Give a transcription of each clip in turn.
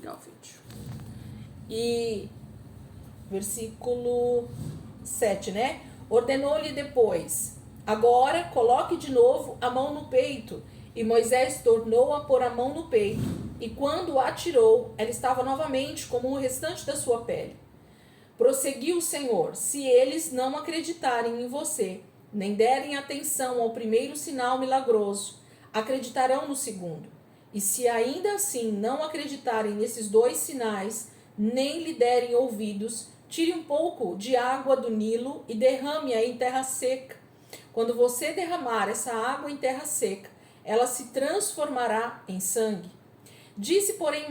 desligar o vídeo. E versículo 7, né? Ordenou-lhe depois: agora coloque de novo a mão no peito. E Moisés tornou a pôr a mão no peito, e quando a tirou, ela estava novamente como o restante da sua pele. Prosseguiu o Senhor: se eles não acreditarem em você, nem derem atenção ao primeiro sinal milagroso, acreditarão no segundo. E se ainda assim não acreditarem nesses 2 sinais, nem lhe derem ouvidos, tire um pouco de água do Nilo e derrame-a em terra seca. Quando você derramar essa água em terra seca, ela se transformará em sangue. Disse, porém,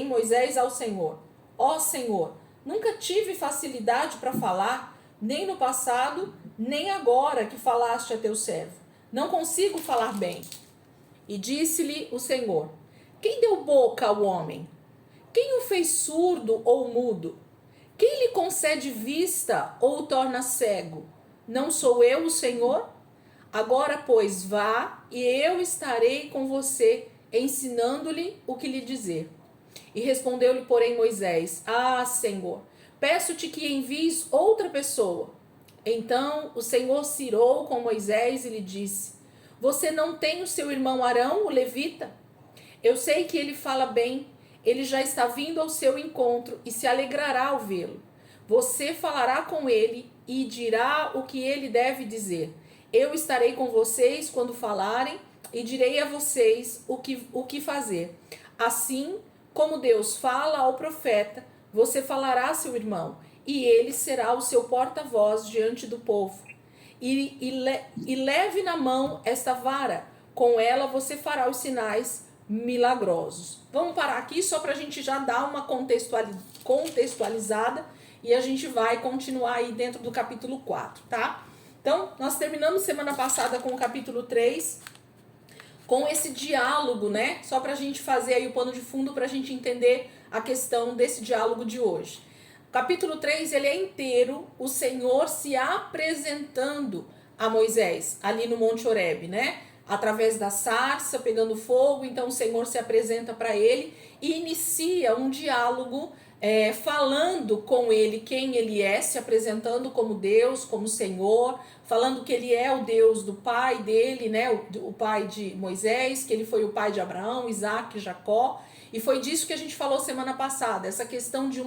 Moisés ao Senhor: ó Senhor, nunca tive facilidade para falar, nem no passado, nem agora que falaste a teu servo. Não consigo falar bem. E disse-lhe o Senhor: quem deu boca ao homem? Quem o fez surdo ou mudo? Quem lhe concede vista ou o torna cego? Não sou eu o Senhor? Agora, pois, vá, e eu estarei com você, ensinando-lhe o que lhe dizer. E respondeu-lhe, porém, Moisés: ah, Senhor, peço-te que envies outra pessoa. Então o Senhor se irou com Moisés e lhe disse: você não tem o seu irmão Arão, o levita? Eu sei que ele fala bem, ele já está vindo ao seu encontro e se alegrará ao vê-lo. Você falará com ele e dirá o que ele deve dizer. Eu estarei com vocês quando falarem e direi a vocês o que fazer. Assim como Deus fala ao profeta, você falará a seu irmão, e ele será o seu porta-voz diante do povo. E leve na mão esta vara, com ela você fará os sinais milagrosos. Vamos parar aqui só para a gente já dar uma contextualizada e a gente vai continuar aí dentro do capítulo 4, tá? Então, nós terminamos semana passada com o capítulo 3, com esse diálogo, né? Só para a gente fazer aí o pano de fundo para a gente entender a questão desse diálogo de hoje. O capítulo 3, ele é inteiro o Senhor se apresentando a Moisés, ali no Monte Horebe, né? Através da sarça pegando fogo, então o Senhor se apresenta para ele e inicia um diálogo falando com ele quem ele é, se apresentando como Deus, como Senhor, falando que ele é o Deus do pai dele, né, o pai de Moisés, que ele foi o pai de Abraão, Isaac e Jacó, e foi disso que a gente falou semana passada, essa questão de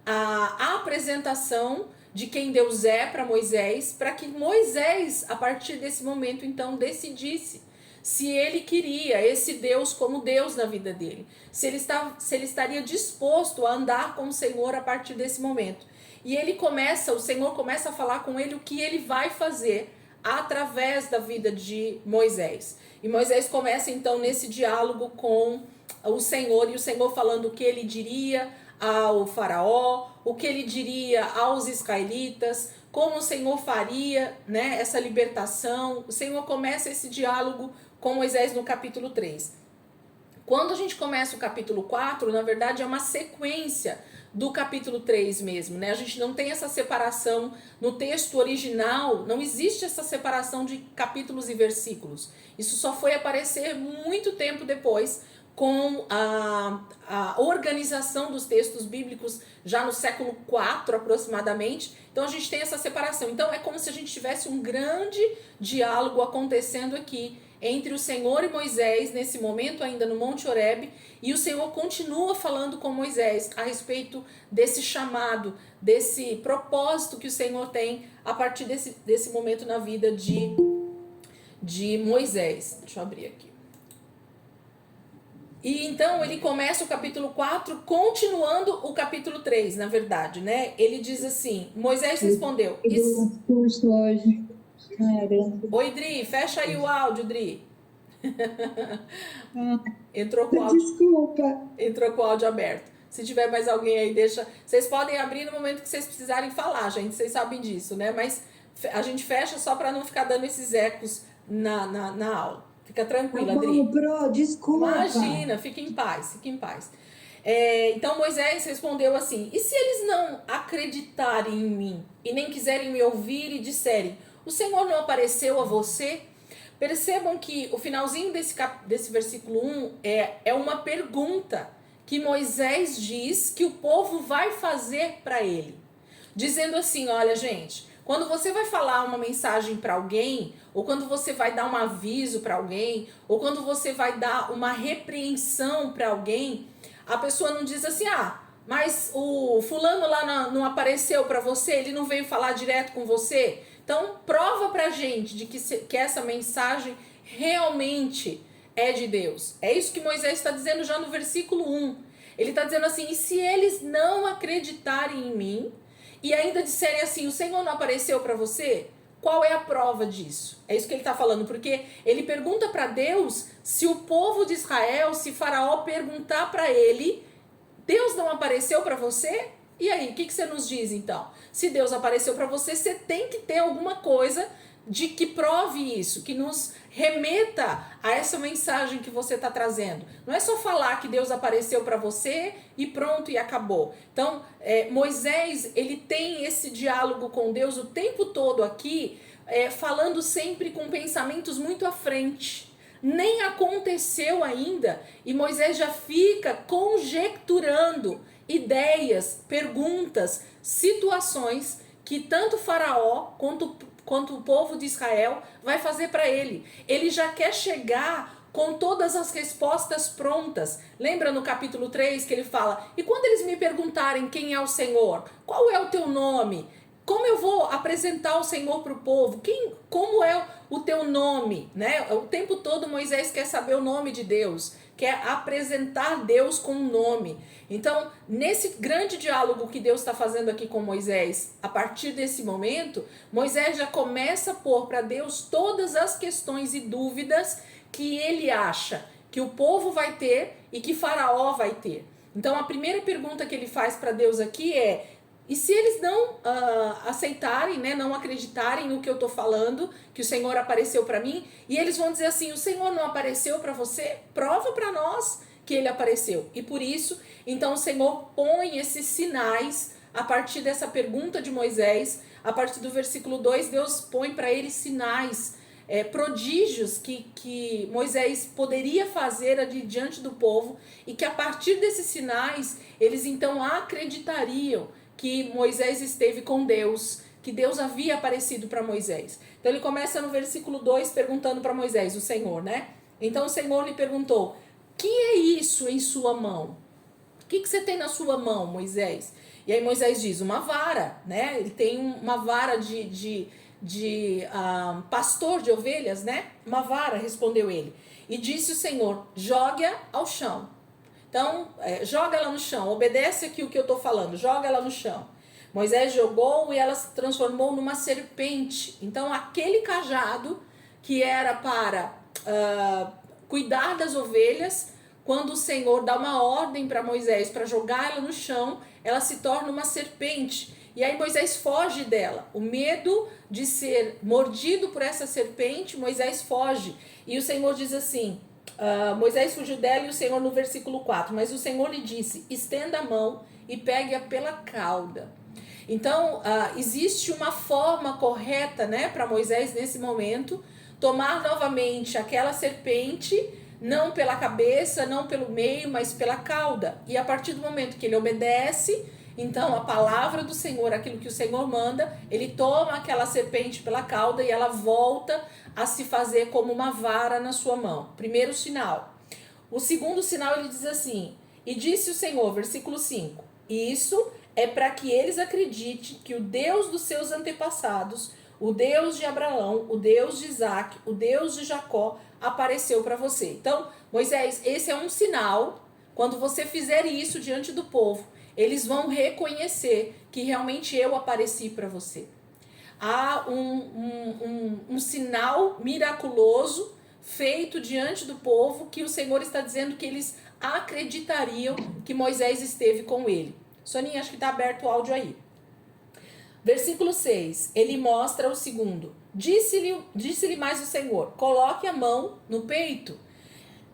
a apresentação de quem Deus é para Moisés, para que Moisés, a partir desse momento, então, decidisse se ele queria esse Deus como Deus na vida dele, se ele estaria disposto a andar com o Senhor a partir desse momento. E o Senhor começa a falar com ele o que ele vai fazer através da vida de Moisés. E Moisés começa então nesse diálogo com o Senhor, e o Senhor falando o que ele diria ao faraó, o que ele diria aos israelitas, como o Senhor faria, né, essa libertação. O Senhor começa esse diálogo com Moisés no capítulo 3. Quando a gente começa o capítulo 4, na verdade é uma sequência do capítulo 3 mesmo, né? A gente não tem essa separação no texto original, não existe essa separação de capítulos e versículos. Isso só foi aparecer muito tempo depois, com a organização dos textos bíblicos já no século IV aproximadamente. Então a gente tem essa separação. Então é como se a gente tivesse um grande diálogo acontecendo aqui entre o Senhor e Moisés, nesse momento ainda no Monte Horebe, e o Senhor continua falando com Moisés a respeito desse chamado, desse propósito que o Senhor tem a partir desse momento na vida de Moisés. Deixa eu abrir aqui. E então ele começa o capítulo 4 continuando o capítulo 3, na verdade, né? Ele diz assim, Moisés respondeu... hoje. Caramba. Oi, Dri, fecha aí o áudio, Dri. Entrou com o áudio aberto. Se tiver mais alguém aí, deixa... Vocês podem abrir no momento que vocês precisarem falar, gente. Vocês sabem disso, né? Mas a gente fecha só para não ficar dando esses ecos na aula. Fica tranquila, Adri. Bro, desculpa. Imagina, fique em paz, fique em paz. Então Moisés respondeu assim: e se eles não acreditarem em mim e nem quiserem me ouvir e disserem, o Senhor não apareceu a você? Percebam que o finalzinho desse versículo 1 é uma pergunta que Moisés diz que o povo vai fazer para ele. Dizendo assim, olha gente, quando você vai falar uma mensagem para alguém, ou quando você vai dar um aviso para alguém, ou quando você vai dar uma repreensão para alguém, a pessoa não diz assim, mas o fulano lá não apareceu para você, ele não veio falar direto com você? Então, prova pra gente de que essa mensagem realmente é de Deus. É isso que Moisés está dizendo já no versículo 1. Ele está dizendo assim, e se eles não acreditarem em mim, e ainda disserem assim, o Senhor não apareceu para você? Qual é a prova disso? É isso que ele está falando, porque ele pergunta para Deus se o povo de Israel, se Faraó perguntar para ele, Deus não apareceu para você? E aí, o que você nos diz então? Se Deus apareceu para você, você tem que ter alguma coisa de que prove isso, que nos remeta a essa mensagem que você está trazendo. Não é só falar que Deus apareceu para você e pronto, e acabou. Então, Moisés, ele tem esse diálogo com Deus o tempo todo aqui, falando sempre com pensamentos muito à frente. Nem aconteceu ainda e Moisés já fica conjecturando ideias, perguntas, situações que tanto Faraó quanto o povo de Israel vai fazer para ele. Ele já quer chegar com todas as respostas prontas. Lembra no capítulo 3 que ele fala, e quando eles me perguntarem quem é o Senhor, qual é o teu nome? Como eu vou apresentar o Senhor para o povo? Como é o teu nome? Né? O tempo todo Moisés quer saber o nome de Deus, quer apresentar Deus com um nome. Então, nesse grande diálogo que Deus está fazendo aqui com Moisés, a partir desse momento, Moisés já começa a pôr para Deus todas as questões e dúvidas que ele acha que o povo vai ter e que Faraó vai ter. Então, a primeira pergunta que ele faz para Deus aqui é, e se eles não aceitarem, né, não acreditarem no que eu estou falando, que o Senhor apareceu para mim, e eles vão dizer assim, o Senhor não apareceu para você? Prova para nós que ele apareceu. E por isso, então o Senhor põe esses sinais a partir dessa pergunta de Moisés. A partir do versículo 2, Deus põe para ele sinais, prodígios que Moisés poderia fazer ali diante do povo, e que a partir desses sinais, eles então acreditariam que Moisés esteve com Deus, que Deus havia aparecido para Moisés. Então ele começa no versículo 2 perguntando para Moisés, o Senhor, né? Então o Senhor lhe perguntou, que é isso em sua mão? O que você tem na sua mão, Moisés? E aí Moisés diz, uma vara, né? Ele tem uma vara de pastor de ovelhas, né? Uma vara, respondeu ele. E disse o Senhor, jogue-a ao chão. Então, joga ela no chão, obedece aqui o que eu estou falando, joga ela no chão. Moisés jogou e ela se transformou numa serpente. Então, aquele cajado que era para cuidar das ovelhas, quando o Senhor dá uma ordem para Moisés para jogar ela no chão, ela se torna uma serpente. E aí Moisés foge dela. O medo de ser mordido por essa serpente, Moisés foge. E o Senhor diz assim, Moisés fugiu dela e o Senhor no versículo 4, mas o Senhor lhe disse, estenda a mão e pegue-a pela cauda. Então, existe uma forma correta, né, para Moisés nesse momento, tomar novamente aquela serpente, não pela cabeça, não pelo meio, mas pela cauda. E a partir do momento que ele obedece, então a palavra do Senhor, aquilo que o Senhor manda, ele toma aquela serpente pela cauda e ela volta a se fazer como uma vara na sua mão. Primeiro sinal. O segundo sinal, ele diz assim, e disse o Senhor, versículo 5, isso é para que eles acreditem que o Deus dos seus antepassados, o Deus de Abraão, o Deus de Isaac, o Deus de Jacó, apareceu para você. Então, Moisés, esse é um sinal, quando você fizer isso diante do povo, eles vão reconhecer que realmente eu apareci para você. Há um sinal miraculoso feito diante do povo que o Senhor está dizendo que eles acreditariam que Moisés esteve com ele. Soninha, acho que está aberto o áudio aí. Versículo 6, ele mostra o segundo. Disse-lhe mais o Senhor, coloque a mão no peito.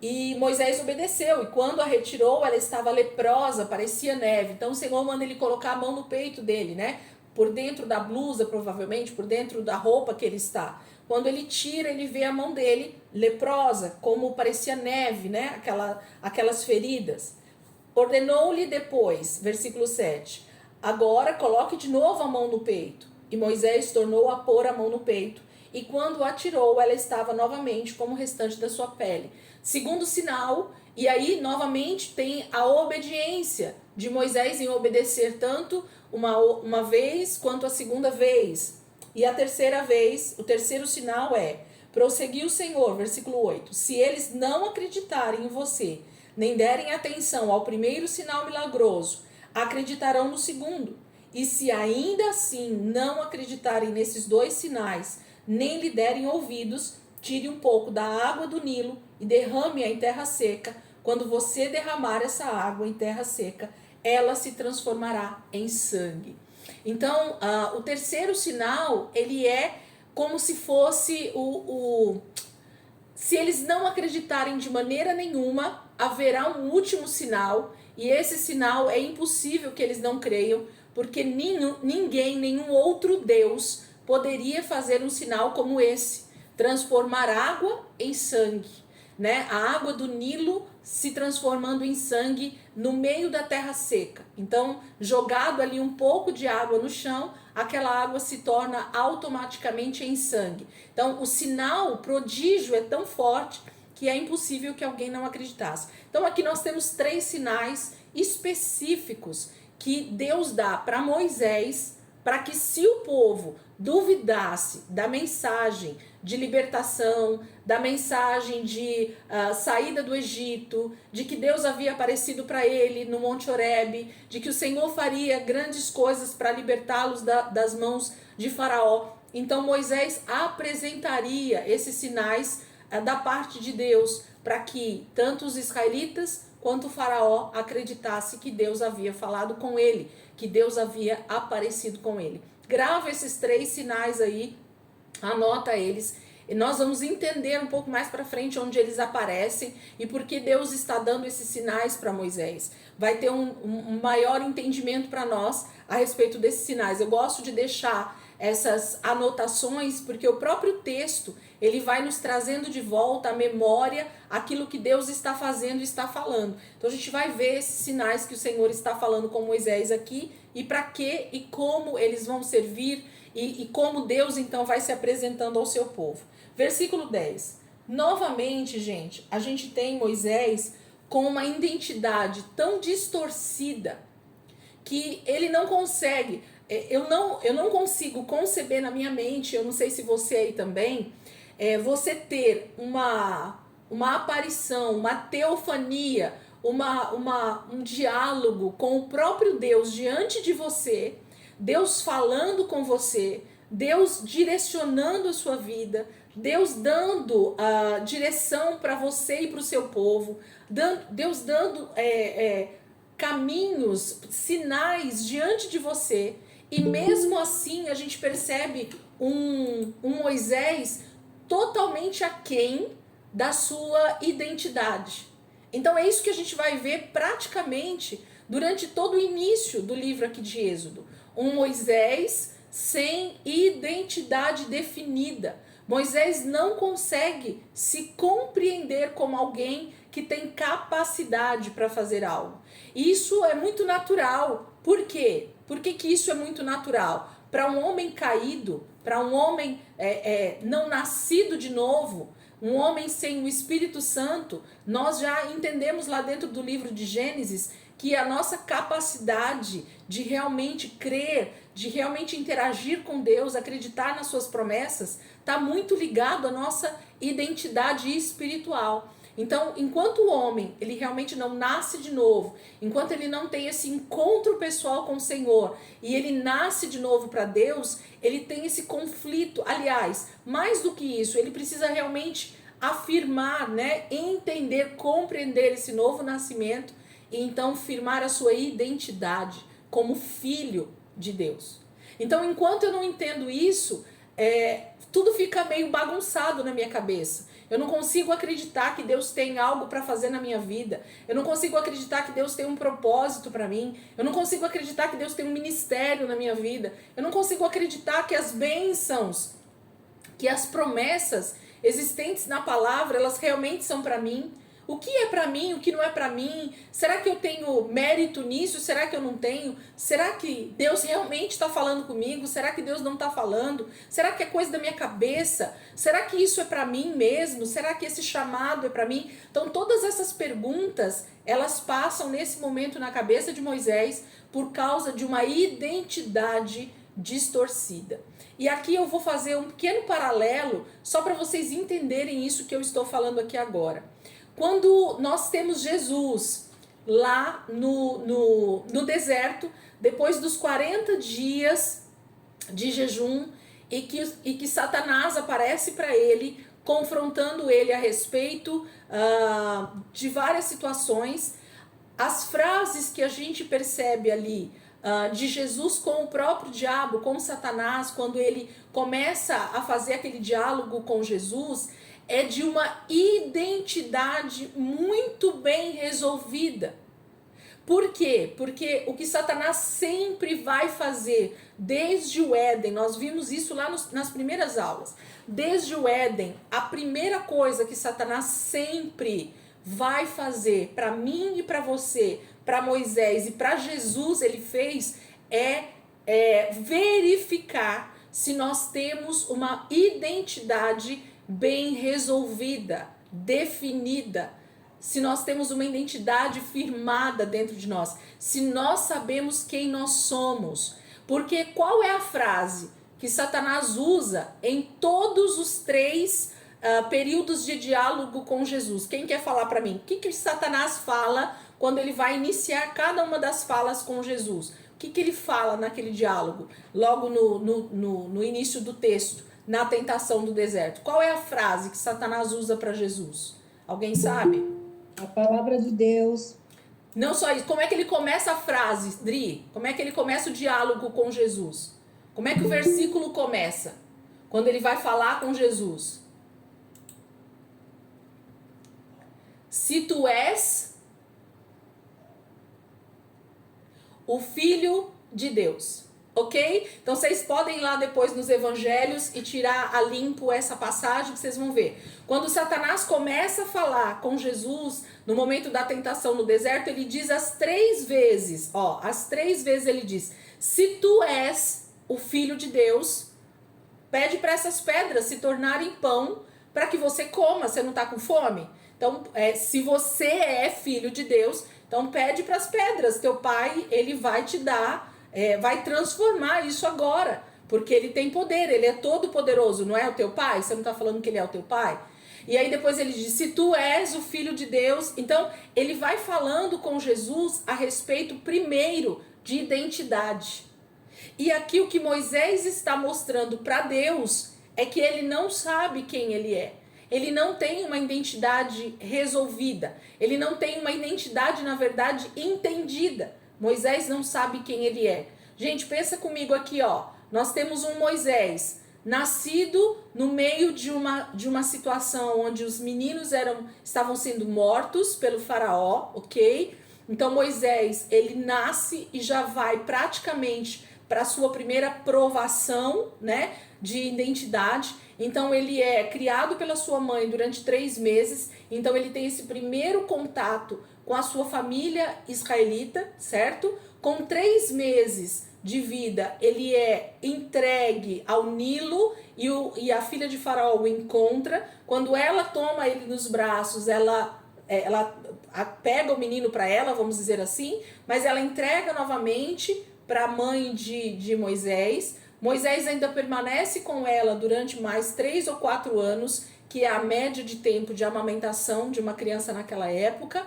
E Moisés obedeceu, e quando a retirou, ela estava leprosa, parecia neve. Então o Senhor manda ele colocar a mão no peito dele, né? Por dentro da blusa, provavelmente, por dentro da roupa que ele está. quando ele tira, ele vê a mão dele leprosa, como parecia neve, né? Aquelas feridas. Ordenou-lhe depois, versículo 7, agora coloque de novo a mão no peito. E Moisés tornou a pôr a mão no peito, e quando a tirou, ela estava novamente como o restante da sua pele. Segundo sinal, e aí novamente tem a obediência de Moisés em obedecer tanto uma vez quanto a segunda vez. E a terceira vez, o terceiro sinal é, prosseguiu o Senhor, versículo 8, se eles não acreditarem em você, nem derem atenção ao primeiro sinal milagroso, acreditarão no segundo. E se ainda assim não acreditarem nesses dois sinais, nem lhe derem ouvidos, tire um pouco da água do Nilo e derrame-a em terra seca. Quando você derramar essa água em terra seca, ela se transformará em sangue. Então, o terceiro sinal, ele é como se fosse se eles não acreditarem de maneira nenhuma, haverá um último sinal, e esse sinal é impossível que eles não creiam, porque nenhum outro Deus poderia fazer um sinal como esse, transformar água em sangue, né? A água do Nilo se transformando em sangue no meio da terra seca. Então, jogado ali um pouco de água no chão, aquela água se torna automaticamente em sangue. Então, o sinal, o prodígio é tão forte que é impossível que alguém não acreditasse. Então, aqui nós temos 3 sinais específicos que Deus dá para Moisés, para que se o povo duvidasse da mensagem de libertação, da mensagem de saída do Egito, de que Deus havia aparecido para ele no Monte Horebe, de que o Senhor faria grandes coisas para libertá-los das mãos de Faraó. Então Moisés apresentaria esses sinais da parte de Deus para que tanto os israelitas quanto o Faraó acreditasse que Deus havia falado com ele, que Deus havia aparecido com ele. Grava esses 3 sinais aí, anota eles, e nós vamos entender um pouco mais para frente onde eles aparecem e por que Deus está dando esses sinais para Moisés. Vai ter um maior entendimento para nós a respeito desses sinais. Eu gosto de deixar essas anotações porque o próprio texto ele vai nos trazendo de volta à memória aquilo que Deus está fazendo e está falando. Então a gente vai ver esses sinais que o Senhor está falando com Moisés aqui e para que e como eles vão servir e como Deus então vai se apresentando ao seu povo. Versículo 10. Novamente, gente, a gente tem Moisés com uma identidade tão distorcida que ele não consegue, eu não consigo conceber na minha mente, eu não sei se você aí também, você ter uma aparição, uma teofania, um diálogo com o próprio Deus diante de você, Deus falando com você, Deus direcionando a sua vida, Deus dando a direção para você e para o seu povo, Deus dando caminhos, sinais diante de você. E mesmo assim a gente percebe um Moisés totalmente aquém da sua identidade. Então é isso que a gente vai ver praticamente durante todo o início do livro aqui de Êxodo. Um Moisés sem identidade definida. Moisés não consegue se compreender como alguém que tem capacidade para fazer algo. E isso é muito natural. Por quê? Por que isso é muito natural? Para um homem caído, para um homem não nascido de novo, um homem sem o Espírito Santo, nós já entendemos lá dentro do livro de Gênesis que a nossa capacidade de realmente crer, de realmente interagir com Deus, acreditar nas suas promessas, está muito ligado à nossa identidade espiritual. Então, enquanto o homem, ele realmente não nasce de novo, enquanto ele não tem esse encontro pessoal com o Senhor, e ele nasce de novo para Deus, ele tem esse conflito. Aliás, mais do que isso, ele precisa realmente afirmar, né, entender, compreender esse novo nascimento, e então firmar a sua identidade como filho de Deus. Então, enquanto eu não entendo isso, tudo fica meio bagunçado na minha cabeça. Eu não consigo acreditar que Deus tem algo para fazer na minha vida. Eu não consigo acreditar que Deus tem um propósito para mim. Eu não consigo acreditar que Deus tem um ministério na minha vida. Eu não consigo acreditar que as bênçãos que as promessas existentes na palavra, elas realmente são para mim. O que é para mim, o que não é para mim? Será que eu tenho mérito nisso? Será que eu não tenho? Será que Deus realmente está falando comigo? Será que Deus não está falando? Será que é coisa da minha cabeça? Será que isso é para mim mesmo? Será que esse chamado é para mim? Então todas essas perguntas, elas passam nesse momento na cabeça de Moisés por causa de uma identidade distorcida. E aqui eu vou fazer um pequeno paralelo só para vocês entenderem isso que eu estou falando aqui agora. Quando nós temos Jesus lá no deserto, depois dos 40 dias de jejum, e que Satanás aparece para ele, confrontando ele a respeito de várias situações, as frases que a gente percebe ali de Jesus com o próprio diabo, com Satanás, quando ele começa a fazer aquele diálogo com Jesus, é de uma identidade muito bem resolvida. Por quê? Porque o que Satanás sempre vai fazer, desde o Éden, nós vimos isso lá nas primeiras aulas, desde o Éden, a primeira coisa que Satanás sempre vai fazer para mim e para você, para Moisés e para Jesus, ele fez, é verificar se nós temos uma identidade bem resolvida, definida, se nós temos uma identidade firmada dentro de nós, se nós sabemos quem nós somos. Porque qual é a frase que Satanás usa em todos os três períodos de diálogo com Jesus? Quem quer falar para mim? O que Satanás fala quando ele vai iniciar cada uma das falas com Jesus? O que ele fala naquele diálogo? Logo no início do texto, na tentação do deserto. Qual é a frase que Satanás usa para Jesus? Alguém sabe? A palavra de Deus. Não só isso. Como é que ele começa a frase, Dri? Como é que ele começa o diálogo com Jesus? Como é que o versículo começa? Quando ele vai falar com Jesus. Se tu és o Filho de Deus. Ok? Então vocês podem ir lá depois nos evangelhos e tirar a limpo essa passagem que vocês vão ver. Quando Satanás começa a falar com Jesus, no momento da tentação no deserto, ele diz as 3 vezes, as 3 vezes ele diz, se tu és o Filho de Deus, pede para essas pedras se tornarem pão, para que você coma, você não está com fome? Então, se você é filho de Deus, então pede para as pedras, teu pai, ele vai te dar, vai transformar isso agora, porque ele tem poder, ele é todo poderoso, não é o teu pai? Você não está falando que ele é o teu pai? E aí depois ele diz, se tu és o Filho de Deus, então ele vai falando com Jesus a respeito primeiro de identidade. E aqui o que Moisés está mostrando para Deus é que ele não sabe quem ele é. Ele não tem uma identidade resolvida. Ele não tem uma identidade, na verdade, entendida. Moisés não sabe quem ele é. Gente, pensa comigo aqui, Nós temos um Moisés nascido no meio de uma situação onde os meninos estavam sendo mortos pelo faraó, ok? Então Moisés, ele nasce e já vai praticamente para a sua primeira provação, né, de identidade. Então ele é criado pela sua mãe durante 3 meses, então ele tem esse primeiro contato com a sua família israelita, certo? Com 3 meses de vida, ele é entregue ao Nilo e a filha de Faraó o encontra. Quando ela toma ele nos braços, ela pega o menino para ela, vamos dizer assim, mas ela entrega novamente para a mãe de Moisés. Moisés ainda permanece com ela durante mais 3 ou 4 anos, que é a média de tempo de amamentação de uma criança naquela época.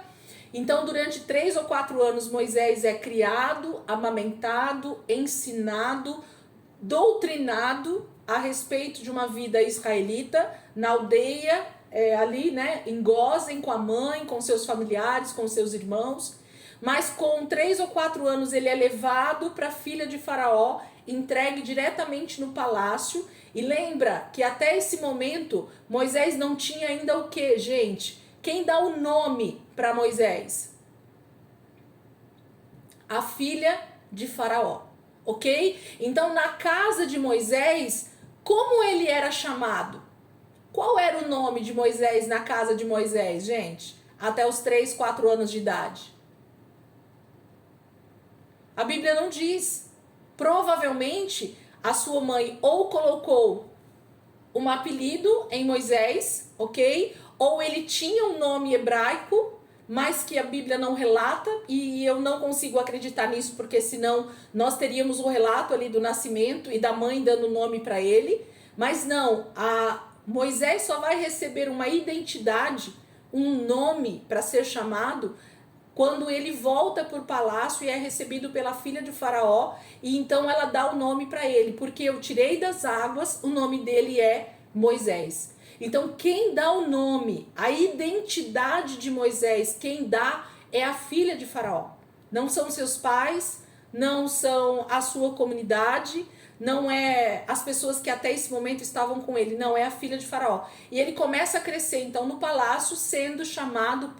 Então, durante 3 ou 4 anos, Moisés é criado, amamentado, ensinado, doutrinado a respeito de uma vida israelita, na aldeia, ali, né, em Gósen, com a mãe, com seus familiares, com seus irmãos. Mas com 3 ou 4 anos, ele é levado para a filha de Faraó, entregue diretamente no palácio. E lembra que até esse momento, Moisés não tinha ainda o que, gente? Quem dá o nome para Moisés? A filha de Faraó, ok? Então, na casa de Moisés, Como ele era chamado? Qual era o nome de Moisés na casa de Moisés, gente? Até os 3, 4 anos de idade. A Bíblia não diz. Provavelmente a sua mãe ou colocou um apelido em Moisés, ok? Ou ele tinha um nome hebraico, mas que a Bíblia não relata, e eu não consigo acreditar nisso, porque senão nós teríamos o relato ali do nascimento e da mãe dando nome para ele. Mas não, Moisés só vai receber uma identidade, um nome para ser chamado, quando ele volta para o palácio e é recebido pela filha de Faraó, e então ela dá o nome para ele, porque eu tirei das águas, o nome dele é Moisés. Então quem dá o nome, a identidade de Moisés, quem dá é a filha de Faraó. Não são seus pais, não são a sua comunidade, não é as pessoas que até esse momento estavam com ele, não, é a filha de Faraó. E ele começa a crescer então no palácio, sendo chamado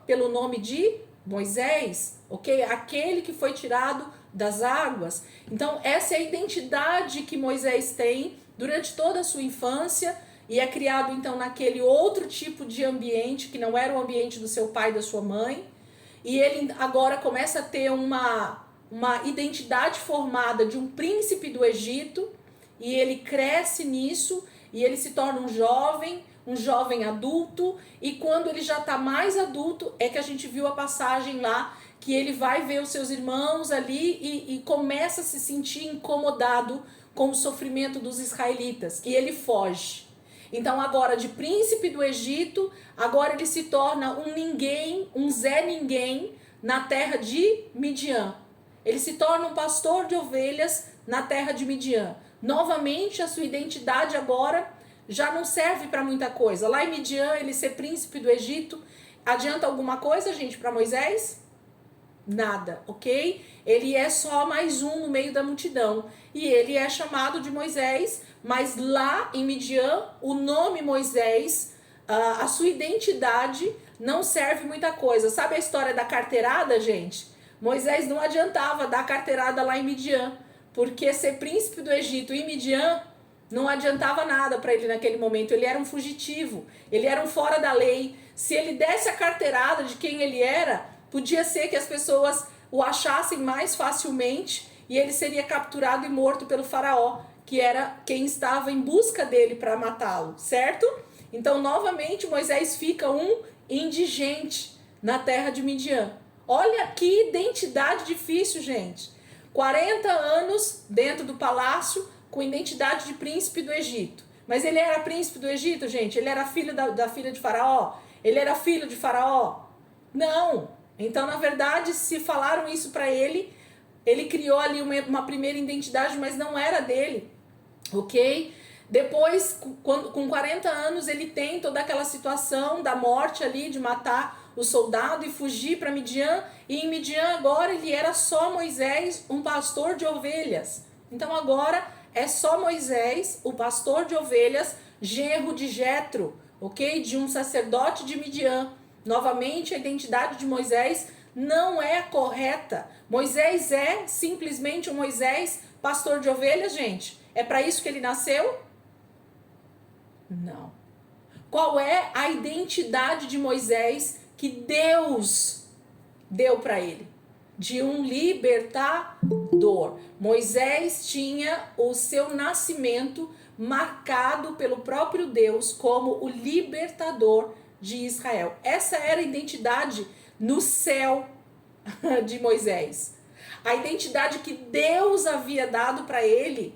pelo nome de Moisés, ok? Aquele que foi tirado das águas. Então essa é a identidade que Moisés tem durante toda a sua infância, e é criado então naquele outro tipo de ambiente, que não era o ambiente do seu pai e da sua mãe, e ele agora começa a ter uma identidade formada de um príncipe do Egito, e ele cresce nisso, e ele se torna um jovem adulto, e quando ele já está mais adulto, é que a gente viu a passagem lá, que ele vai ver os seus irmãos ali e começa a se sentir incomodado com o sofrimento dos israelitas, e ele foge. Então agora de príncipe do Egito, agora ele se torna um ninguém, um Zé Ninguém na terra de Midian. Ele se torna um pastor de ovelhas na terra de Midian. Novamente a sua identidade agora já não serve para muita coisa. Lá em Midian, ele ser príncipe do Egito, adianta alguma coisa, gente, para Moisés? Nada, ok? Ele é só mais um no meio da multidão. E ele é chamado de Moisés, mas lá em Midian, o nome Moisés, a sua identidade não serve muita coisa. Sabe a história da carteirada, gente? Moisés não adiantava dar carteirada lá em Midian, porque ser príncipe do Egito em Midian não adiantava nada para ele naquele momento. Ele era um fugitivo, ele era um fora da lei. Se ele desse a carteirada de quem ele era, podia ser que as pessoas o achassem mais facilmente e ele seria capturado e morto pelo faraó, que era quem estava em busca dele para matá-lo, certo? Então, novamente, Moisés fica um indigente na terra de Midian. Olha que identidade difícil, gente. 40 anos dentro do palácio com identidade de príncipe do Egito. Mas ele era príncipe do Egito, gente? Ele era filho da filha de Faraó? Ele era filho de Faraó? Não. Então, na verdade, se falaram isso para ele, ele criou ali uma primeira identidade, mas não era dele, ok? Depois, com 40 anos, ele tem toda aquela situação da morte ali, de matar o soldado e fugir para Midian. E em Midian agora ele era só Moisés, um pastor de ovelhas. Então agora é só Moisés, o pastor de ovelhas, genro de Jetro, ok? De um sacerdote de Midian. Novamente, a identidade de Moisés não é correta. Moisés é simplesmente um Moisés, pastor de ovelhas, gente? É para isso que ele nasceu? Não. Qual é a identidade de Moisés que Deus deu para ele? De um libertador. Moisés tinha o seu nascimento marcado pelo próprio Deus como o libertador de Israel. Essa era a identidade no céu de Moisés. A identidade que Deus havia dado para ele,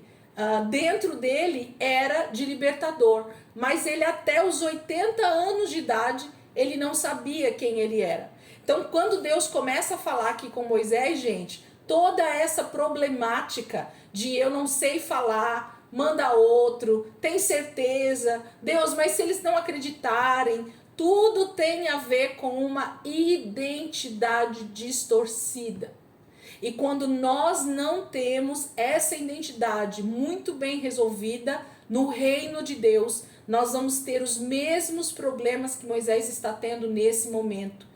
dentro dele, era de libertador. Mas ele até os 80 anos de idade, ele não sabia quem ele era. Então, quando Deus começa a falar aqui com Moisés, gente, toda essa problemática de eu não sei falar, manda outro, tem certeza, Deus, mas se eles não acreditarem, tudo tem a ver com uma identidade distorcida. E quando nós não temos essa identidade muito bem resolvida no reino de Deus, nós vamos ter os mesmos problemas que Moisés está tendo nesse momento.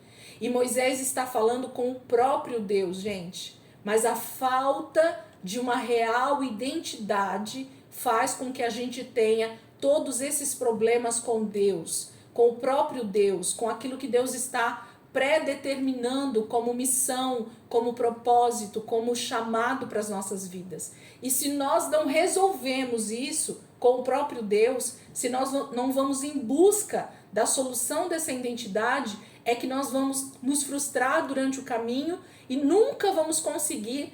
E Moisés está falando com o próprio Deus, gente. Mas a falta de uma real identidade faz com que a gente tenha todos esses problemas com Deus, com o próprio Deus, com aquilo que Deus está pré-determinando como missão, como propósito, como chamado para as nossas vidas. E se nós não resolvemos isso com o próprio Deus, se nós não vamos em busca da solução dessa identidade, é que nós vamos nos frustrar durante o caminho e nunca vamos conseguir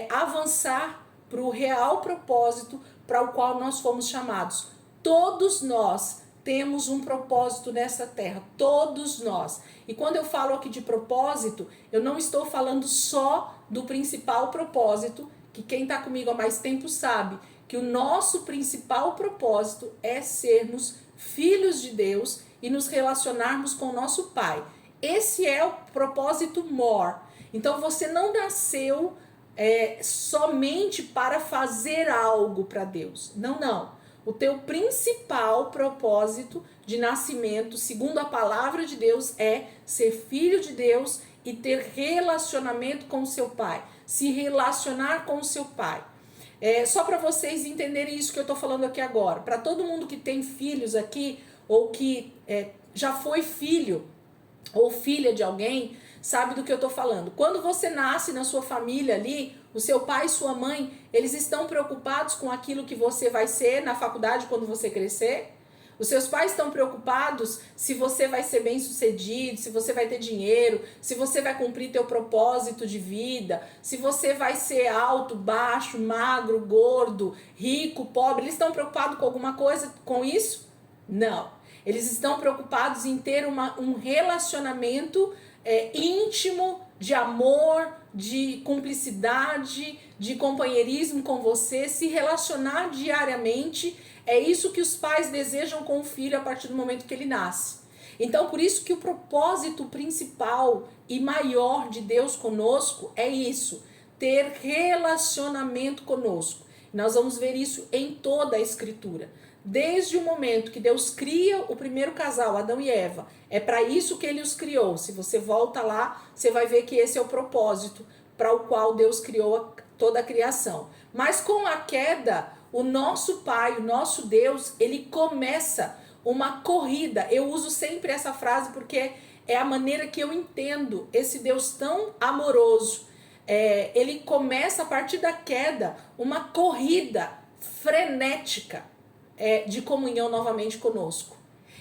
avançar para o real propósito para o qual nós fomos chamados. Todos nós temos um propósito nessa terra, todos nós. E quando eu falo aqui de propósito, eu não estou falando só do principal propósito, que quem está comigo há mais tempo sabe que o nosso principal propósito é sermos filhos de Deus e nos relacionarmos com o nosso Pai. Esse é o propósito maior. Então você não nasceu somente para fazer algo para Deus. Não. O teu principal propósito de nascimento, segundo a palavra de Deus, é ser filho de Deus e ter relacionamento com o seu Pai. Se relacionar com o seu Pai. Só para vocês entenderem isso que eu estou falando aqui agora. Para todo mundo que tem filhos aqui, ou que já foi filho ou filha de alguém, sabe do que eu estou falando. Quando você nasce na sua família ali, o seu pai e sua mãe, eles estão preocupados com aquilo que você vai ser na faculdade quando você crescer? Os seus pais estão preocupados se você vai ser bem sucedido, se você vai ter dinheiro, se você vai cumprir teu propósito de vida, se você vai ser alto, baixo, magro, gordo, rico, pobre. Eles estão preocupados com alguma coisa com isso? Não. Eles estão preocupados em ter um relacionamento íntimo, de amor, de cumplicidade, de companheirismo com você, se relacionar diariamente. É isso que os pais desejam com o filho a partir do momento que ele nasce. Então, por isso que o propósito principal e maior de Deus conosco é isso, ter relacionamento conosco. Nós vamos ver isso em toda a Escritura. Desde o momento que Deus cria o primeiro casal, Adão e Eva, é para isso que ele os criou. Se você volta lá, você vai ver que esse é o propósito para o qual Deus criou toda a criação. Mas com a queda, o nosso Pai, o nosso Deus, ele começa uma corrida. Eu uso sempre essa frase porque é a maneira que eu entendo esse Deus tão amoroso. Ele começa a partir da queda uma corrida frenética de comunhão novamente conosco.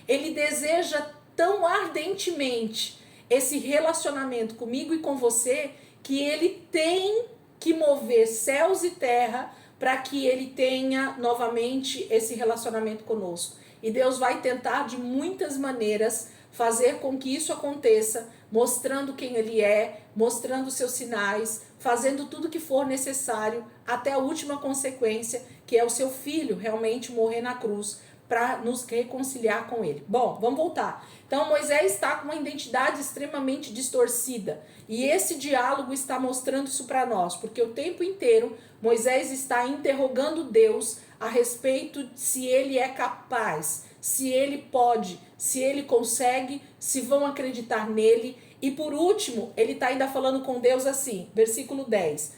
Ele deseja tão ardentemente esse relacionamento comigo e com você que ele tem que mover céus e terra para que ele tenha novamente esse relacionamento conosco. E Deus vai tentar de muitas maneiras fazer com que isso aconteça, mostrando quem ele é, mostrando seus sinais, fazendo tudo que for necessário até a última consequência, que é o seu filho realmente morrer na cruz para nos reconciliar com ele. Bom, vamos voltar. Então Moisés está com uma identidade extremamente distorcida e esse diálogo está mostrando isso para nós, porque o tempo inteiro Moisés está interrogando Deus a respeito de se ele é capaz, se ele pode, se ele consegue, se vão acreditar nele. E por último, ele está ainda falando com Deus assim, versículo 10,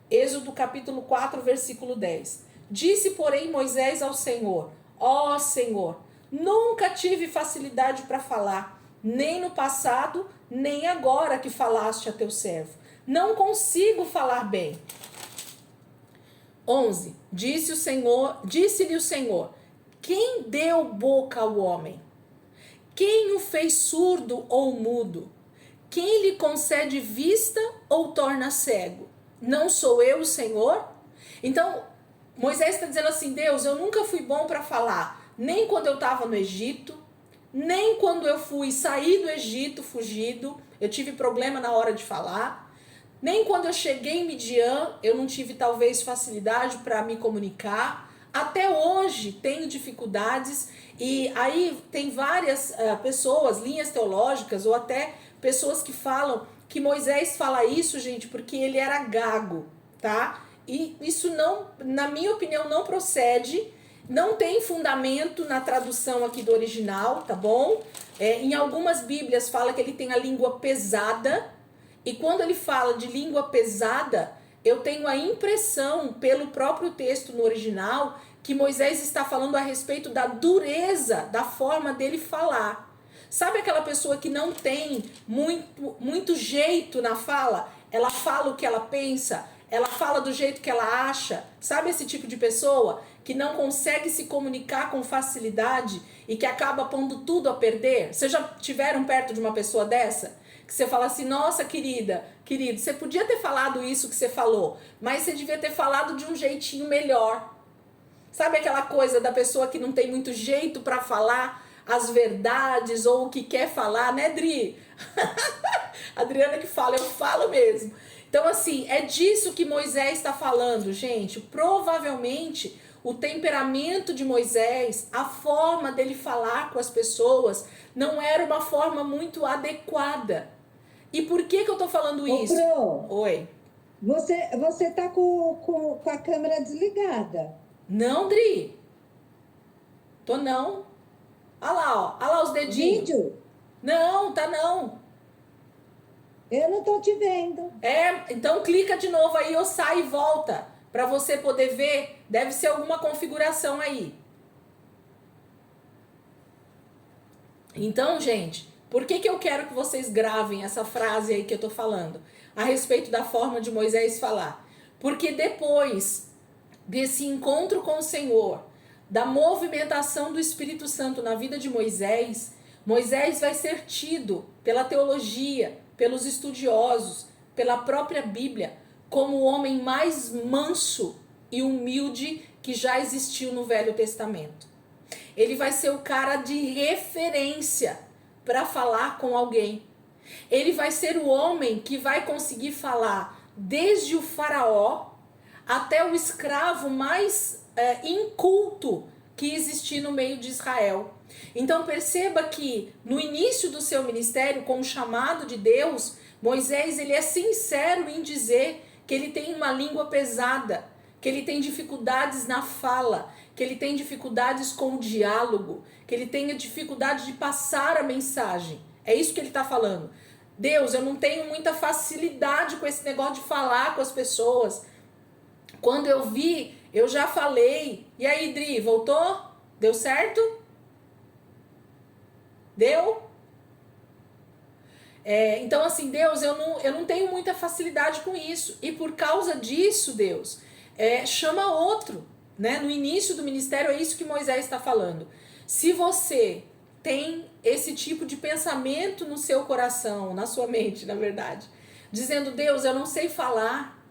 Êxodo capítulo 4, versículo 10. Disse, porém, Moisés ao Senhor: ó Senhor, nunca tive facilidade para falar, nem no passado, nem agora que falaste a teu servo. Não consigo falar bem. 11. Disse-lhe o Senhor: quem deu boca ao homem? Quem o fez surdo ou mudo? Quem lhe concede vista ou torna cego? Não sou eu o Senhor? Então, Moisés está dizendo assim: Deus, eu nunca fui bom para falar, nem quando eu estava no Egito, nem quando eu fui sair do Egito fugido, eu tive problema na hora de falar, nem quando eu cheguei em Midian, eu não tive talvez facilidade para me comunicar. Até hoje tenho dificuldades, e aí tem várias pessoas, linhas teológicas, ou até pessoas que falam que Moisés fala isso, gente, porque ele era gago, tá? E isso não, na minha opinião, não procede, não tem fundamento na tradução aqui do original, tá bom? Em algumas bíblias fala que ele tem a língua pesada, e quando ele fala de língua pesada, eu tenho a impressão, pelo próprio texto no original, que Moisés está falando a respeito da dureza da forma dele falar. Sabe aquela pessoa que não tem muito jeito na fala? Ela fala o que ela pensa, ela fala do jeito que ela acha. Sabe esse tipo de pessoa que não consegue se comunicar com facilidade e que acaba pondo tudo a perder? Vocês já tiveram perto de uma pessoa dessa? Que você fala assim, nossa querido, você podia ter falado isso que você falou, mas você devia ter falado de um jeitinho melhor. Sabe aquela coisa da pessoa que não tem muito jeito para falar as verdades ou o que quer falar, né, Dri? Adriana que fala, eu falo mesmo. Então, assim, é disso que Moisés está falando, gente. Provavelmente, o temperamento de Moisés, a forma dele falar com as pessoas, não era uma forma muito adequada. E por que eu tô falando isso? Pro, Oi. você tá com a câmera desligada. Não, Dri. Tô não. Olha lá, ó. Olha lá os dedinhos. Vídeo? Não, tá não. Eu não tô te vendo. Então clica de novo aí ou sai e volta. Pra você poder ver. Deve ser alguma configuração aí. Então, gente, por que eu quero que vocês gravem essa frase aí que eu tô falando? A respeito da forma de Moisés falar. Porque depois desse encontro com o Senhor, da movimentação do Espírito Santo na vida de Moisés, Moisés vai ser tido pela teologia, pelos estudiosos, pela própria Bíblia, como o homem mais manso e humilde que já existiu no Velho Testamento. Ele vai ser o cara de referência para falar com alguém. Ele vai ser o homem que vai conseguir falar desde o faraó até o escravo mais inculto que existia no meio de Israel. Então perceba que no início do seu ministério, com o chamado de Deus, Moisés ele é sincero em dizer que ele tem uma língua pesada, que ele tem dificuldades na fala, que ele tem dificuldades com o diálogo, que ele tem dificuldade de passar a mensagem. É isso que ele está falando. Deus, eu não tenho muita facilidade com esse negócio de falar com as pessoas. Quando eu vi, eu já falei. E aí, Dri, voltou? Deu certo? Deu? Então, assim, Deus, eu não tenho muita facilidade com isso. E por causa disso, Deus, chama outro. Né? No início do ministério, é isso que Moisés está falando. Se você tem esse tipo de pensamento no seu coração, na sua mente, na verdade, dizendo, Deus, eu não sei falar.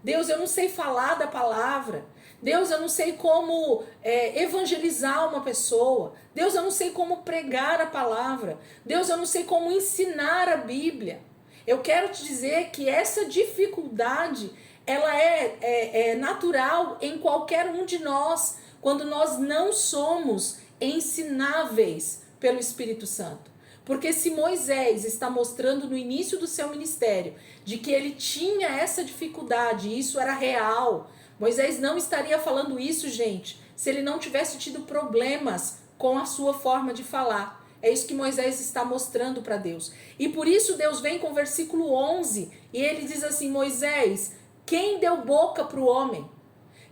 Deus, eu não sei falar da palavra. Deus, eu não sei como evangelizar uma pessoa. Deus, eu não sei como pregar a palavra. Deus, eu não sei como ensinar a Bíblia. Eu quero te dizer que essa dificuldade, ela é natural em qualquer um de nós, quando nós não somos ensináveis pelo Espírito Santo. Porque se Moisés está mostrando no início do seu ministério de que ele tinha essa dificuldade, e isso era real, Moisés não estaria falando isso, gente, se ele não tivesse tido problemas com a sua forma de falar. É isso que Moisés está mostrando para Deus. E por isso Deus vem com o versículo 11 e ele diz assim, Moisés, quem deu boca para o homem?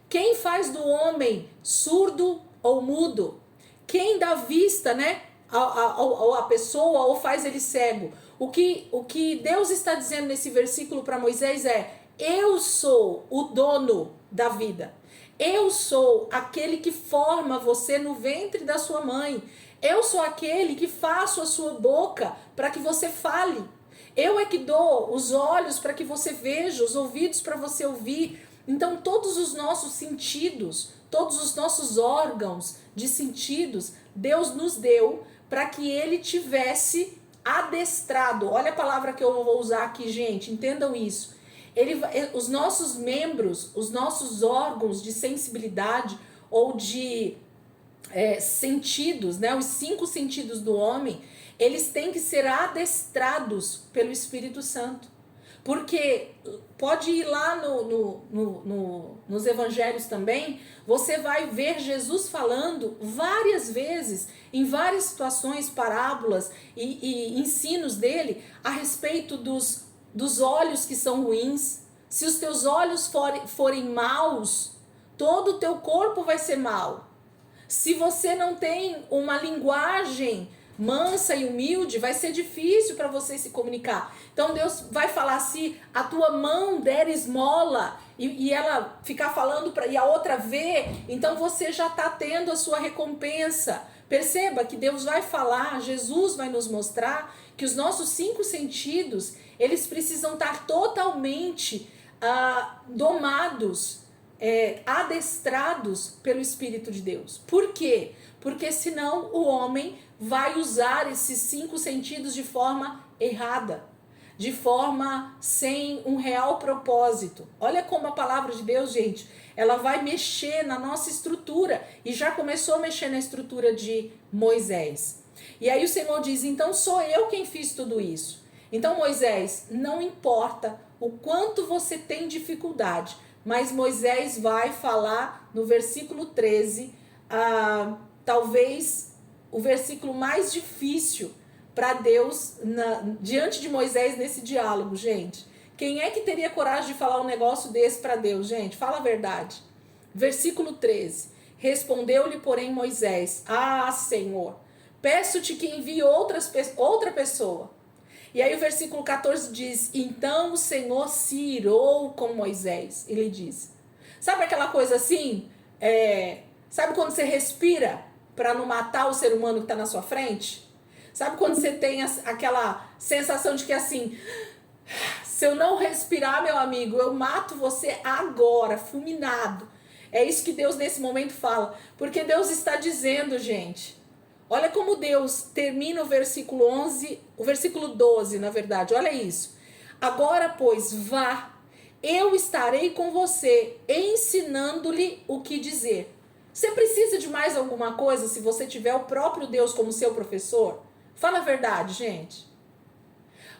Quem faz do homem surdo ou mudo? Quem dá vista, né, a pessoa ou faz ele cego? O que Deus está dizendo nesse versículo para Moisés é: eu sou o dono da vida. Eu sou aquele que forma você no ventre da sua mãe. Eu sou aquele que faço a sua boca para que você fale. Eu é que dou os olhos para que você veja, os ouvidos para você ouvir. Então todos os nossos sentidos, todos os nossos órgãos de sentidos, Deus nos deu para que ele tivesse adestrado. Olha a palavra que eu vou usar aqui, gente, entendam isso. Os nossos membros, os nossos órgãos de sensibilidade ou de sentidos, né, os 5 sentidos do homem, eles têm que ser adestrados pelo Espírito Santo. Porque pode ir lá nos evangelhos também, você vai ver Jesus falando várias vezes, em várias situações, parábolas e ensinos dele a respeito dos olhos que são ruins. Se os teus olhos forem maus, todo o teu corpo vai ser mau. Se você não tem uma linguagem mansa e humilde, vai ser difícil para você se comunicar. Então Deus vai falar, se a tua mão der esmola e ela ficar falando e a outra vê, então você já está tendo a sua recompensa. Perceba que Deus vai falar, Jesus vai nos mostrar que os nossos 5 sentidos, eles precisam estar totalmente domados, adestrados pelo Espírito de Deus. Por quê? Porque senão o homem vai usar esses 5 sentidos de forma errada, de forma sem um real propósito. Olha como a palavra de Deus, gente, ela vai mexer na nossa estrutura, e já começou a mexer na estrutura de Moisés. E aí o Senhor diz, então sou eu quem fiz tudo isso. Então Moisés, não importa o quanto você tem dificuldade, mas Moisés vai falar no versículo 13, talvez o versículo mais difícil para Deus diante de Moisés nesse diálogo, gente. Quem é que teria coragem de falar um negócio desse para Deus, gente? Fala a verdade. Versículo 13. Respondeu-lhe, porém, Moisés, Senhor, peço-te que envie outra pessoa. E aí o versículo 14 diz, então o Senhor se irou com Moisés. Ele disse, sabe aquela coisa assim? Sabe quando você respira para não matar o ser humano que está na sua frente? Sabe quando você tem aquela sensação de que assim, se eu não respirar, meu amigo, eu mato você agora, fulminado. É isso que Deus nesse momento fala. Porque Deus está dizendo, gente, olha como Deus termina o versículo 11, o versículo 12, na verdade, olha isso. Agora, pois, vá, eu estarei com você, ensinando-lhe o que dizer. Você precisa de mais alguma coisa se você tiver o próprio Deus como seu professor? Fala a verdade, gente.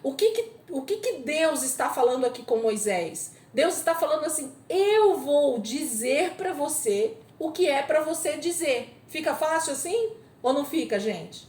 O que Deus está falando aqui com Moisés? Deus está falando assim, eu vou dizer para você o que é para você dizer. Fica fácil assim? Ou não fica, gente?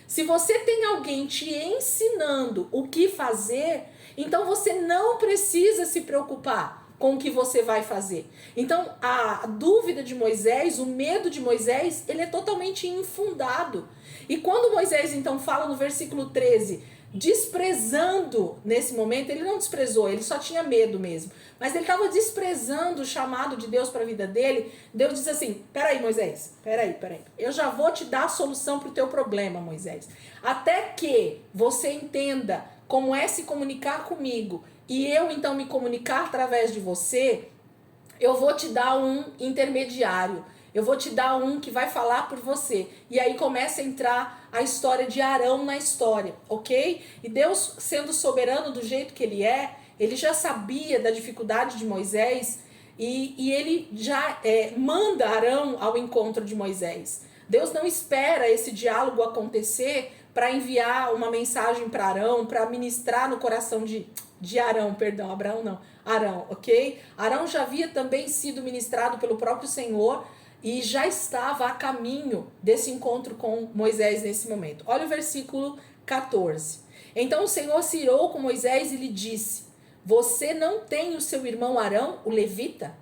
Se você tem alguém te ensinando o que fazer, então você não precisa se preocupar com o que você vai fazer. Então, a dúvida de Moisés, o medo de Moisés, ele é totalmente infundado. E quando Moisés, então, fala no versículo 13, desprezando, nesse momento, ele não desprezou, ele só tinha medo mesmo. Mas ele estava desprezando o chamado de Deus para a vida dele. Deus diz assim, peraí, Moisés, peraí. Eu já vou te dar a solução para o teu problema, Moisés. Até que você entenda como é se comunicar comigo e eu então me comunicar através de você, eu vou te dar um intermediário. Eu vou te dar um que vai falar por você. E aí começa a entrar a história de Arão na história, ok? E Deus, sendo soberano do jeito que ele já sabia da dificuldade de Moisés e ele já manda Arão ao encontro de Moisés. Deus não espera esse diálogo acontecer para enviar uma mensagem para Arão, para ministrar no coração de Arão, perdão, Abraão não, Arão, ok? Arão já havia também sido ministrado pelo próprio Senhor e já estava a caminho desse encontro com Moisés nesse momento. Olha o versículo 14. Então o Senhor se irou com Moisés e lhe disse, você não tem o seu irmão Arão, o levita?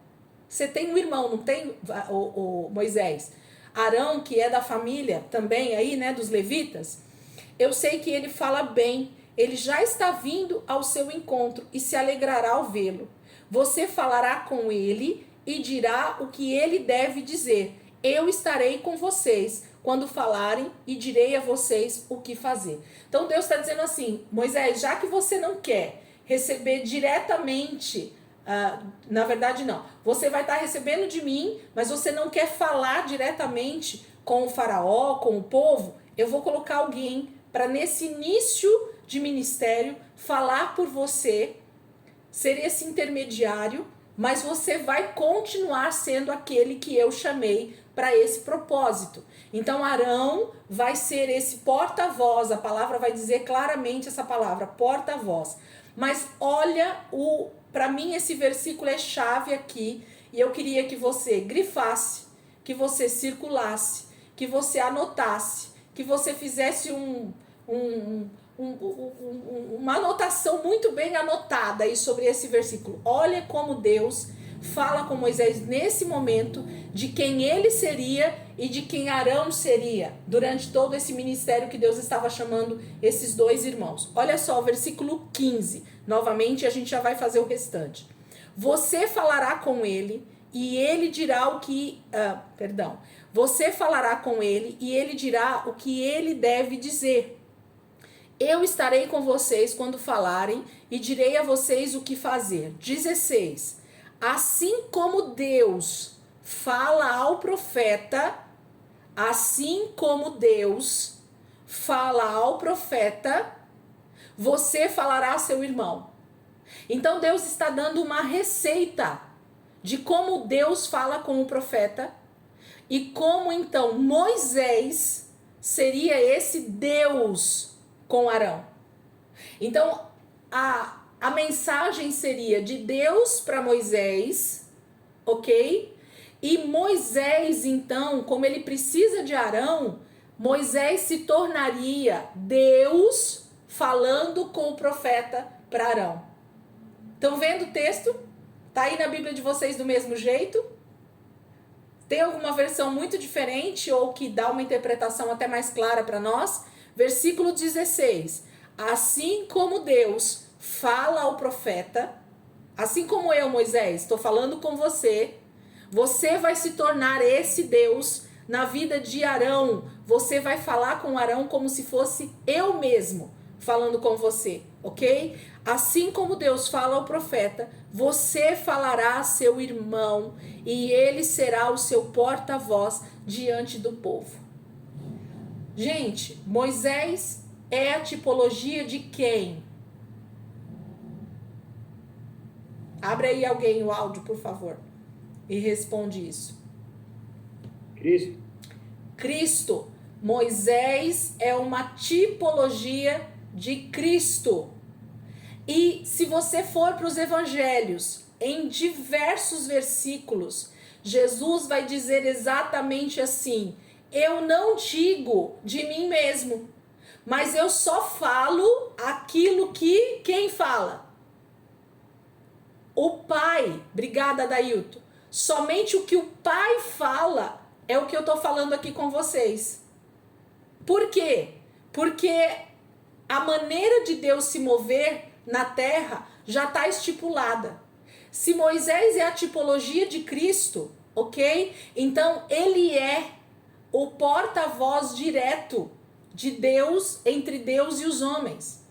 Você tem um irmão, não tem, o Moisés? Arão, que é da família também aí, né, dos levitas. Eu sei que ele fala bem, ele já está vindo ao seu encontro e se alegrará ao vê-lo. Você falará com ele e dirá o que ele deve dizer. Eu estarei com vocês quando falarem e direi a vocês o que fazer. Então Deus está dizendo assim, Moisés, já que você não quer receber diretamente, na verdade não, você vai estar recebendo de mim, mas você não quer falar diretamente com o faraó, com o povo, eu vou colocar alguém para nesse início de ministério falar por você, ser esse intermediário, mas você vai continuar sendo aquele que eu chamei para esse propósito. Então Arão vai ser esse porta-voz, a palavra vai dizer claramente essa palavra, porta-voz. Mas olha, para mim esse versículo é chave aqui, e eu queria que você grifasse, que você circulasse, que você anotasse, que você fizesse uma anotação muito bem anotada aí sobre esse versículo. Olha como Deus fala com Moisés nesse momento de quem ele seria e de quem Arão seria durante todo esse ministério que Deus estava chamando esses dois irmãos. Olha só o versículo 15. Novamente a gente já vai fazer o restante. Você falará com ele e ele dirá o que... Você falará com ele e ele dirá o que ele deve dizer. Eu estarei com vocês quando falarem e direi a vocês o que fazer. 16. Assim como Deus fala ao profeta, você falará a seu irmão. Então Deus está dando uma receita de como Deus fala com o profeta e como então Moisés seria esse Deus com Arão. Então a mensagem seria de Deus para Moisés, ok? E Moisés então, como ele precisa de Arão, Moisés se tornaria Deus falando com o profeta para Arão. Estão vendo o texto? Tá aí na Bíblia de vocês do mesmo jeito? Tem alguma versão muito diferente ou que dá uma interpretação até mais clara para nós? Versículo 16. Assim como Deus fala ao profeta, assim como eu, Moisés, estou falando com você, você vai se tornar esse Deus na vida de Arão. Você vai falar com Arão como se fosse eu mesmo falando com você, ok? Assim como Deus fala ao profeta, você falará a seu irmão e ele será o seu porta-voz diante do povo. Gente, Moisés é a tipologia de quem? Abre aí alguém o áudio, por favor, e responde isso. Cristo. Moisés é uma tipologia de Cristo. E se você for para os evangelhos, em diversos versículos, Jesus vai dizer exatamente assim: eu não digo de mim mesmo, mas eu só falo aquilo que quem fala? O Pai. Obrigada, Dailton. Somente o que o Pai fala é o que eu estou falando aqui com vocês. Por quê? Porque a maneira de Deus se mover na terra já está estipulada. Se Moisés é a tipologia de Cristo, ok? Então ele é o porta-voz direto de Deus, entre Deus e os homens,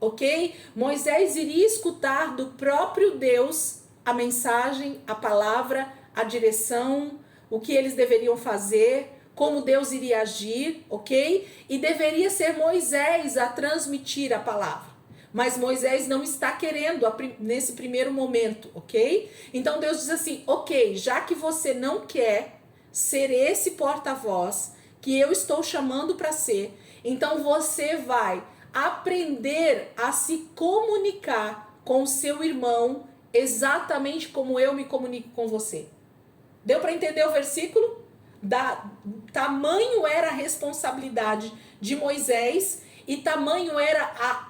ok? Moisés iria escutar do próprio Deus a mensagem, a palavra, a direção, o que eles deveriam fazer, como Deus iria agir, ok? E deveria ser Moisés a transmitir a palavra. Mas Moisés não está querendo nesse primeiro momento, ok? Então Deus diz assim, ok, já que você não quer ser esse porta-voz que eu estou chamando para ser, então você vai aprender a se comunicar com o seu irmão exatamente como eu me comunico com você. Deu para entender o versículo? Tamanho era a responsabilidade de Moisés e tamanho era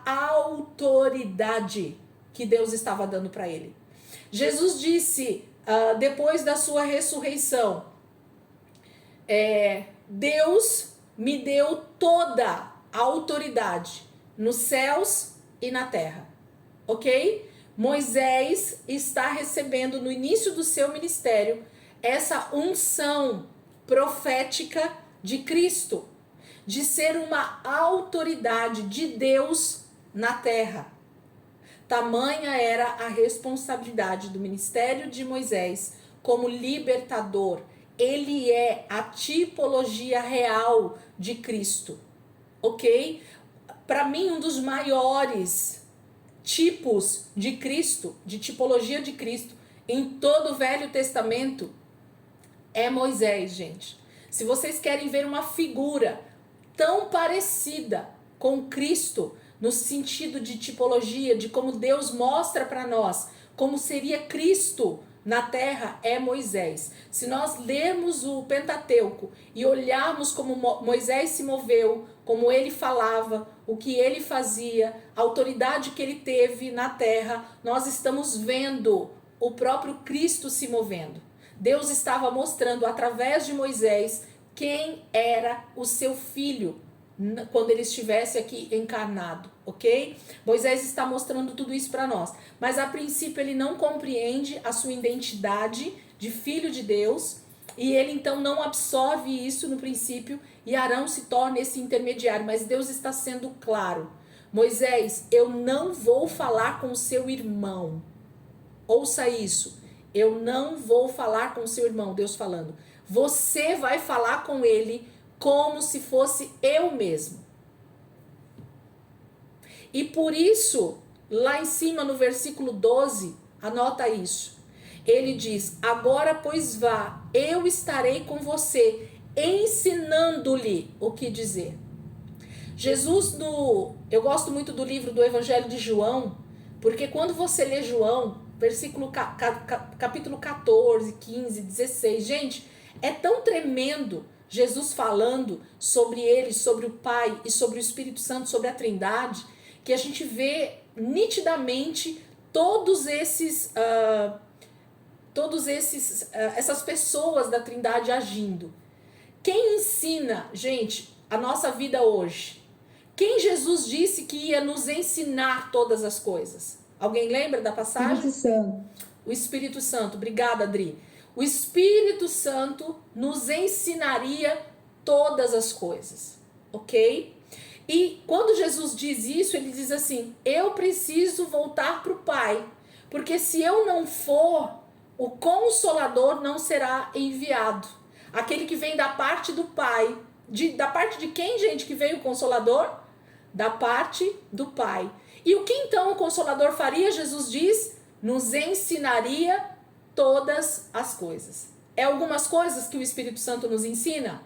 a autoridade que Deus estava dando para ele. Jesus disse, depois da sua ressurreição, Deus me deu toda a autoridade nos céus e na terra, ok? Moisés está recebendo no início do seu ministério essa unção profética de Cristo, de ser uma autoridade de Deus na terra. Tamanha era a responsabilidade do ministério de Moisés como libertador. Ele é a tipologia real de Cristo, ok? Para mim, um dos maiores tipos de Cristo, de tipologia de Cristo, em todo o Velho Testamento, é Moisés, gente. Se vocês querem ver uma figura tão parecida com Cristo, no sentido de tipologia, de como Deus mostra para nós como seria Cristo na terra, é Moisés. Se nós lermos o Pentateuco e olharmos como Moisés se moveu, como ele falava, o que ele fazia, a autoridade que ele teve na terra, nós estamos vendo o próprio Cristo se movendo. Deus estava mostrando através de Moisés quem era o seu filho quando ele estivesse aqui encarnado, ok? Moisés está mostrando tudo isso para nós, mas a princípio ele não compreende a sua identidade de filho de Deus, e ele então não absorve isso no princípio, e Arão se torna esse intermediário, mas Deus está sendo claro. Moisés, eu não vou falar com o seu irmão. Ouça isso. Eu não vou falar com o seu irmão, Deus falando. Você vai falar com ele como se fosse eu mesmo. E por isso, lá em cima no versículo 12, anota isso. Ele diz, agora pois vá, eu estarei com você, ensinando-lhe o que dizer. Jesus, eu gosto muito do livro do Evangelho de João, porque quando você lê João, capítulo 14, 15, 16, gente, é tão tremendo Jesus falando sobre ele, sobre o Pai e sobre o Espírito Santo, sobre a Trindade, que a gente vê nitidamente essas pessoas da Trindade agindo. Quem ensina, gente, a nossa vida hoje? Quem Jesus disse que ia nos ensinar todas as coisas? Alguém lembra da passagem? Espírito Santo. O Espírito Santo. Obrigada, Adri. O Espírito Santo nos ensinaria todas as coisas, ok? E quando Jesus diz isso, ele diz assim, eu preciso voltar para o Pai, porque se eu não for, o Consolador não será enviado. Aquele que vem da parte do Pai. Da parte de quem, gente, que veio o Consolador? Da parte do Pai. E o que então o Consolador faria? Jesus diz, nos ensinaria todas as coisas. É algumas coisas que o Espírito Santo nos ensina?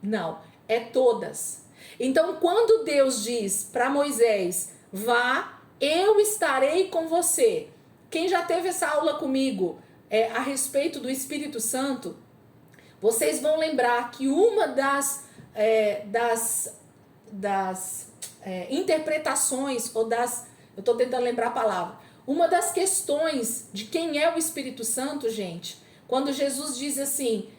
Não, é todas. Então, quando Deus diz para Moisés, vá, eu estarei com você. Quem já teve essa aula comigo a respeito do Espírito Santo, vocês vão lembrar que uma das interpretações, ou eu estou tentando lembrar a palavra, uma das questões de quem é o Espírito Santo, gente, quando Jesus diz assim,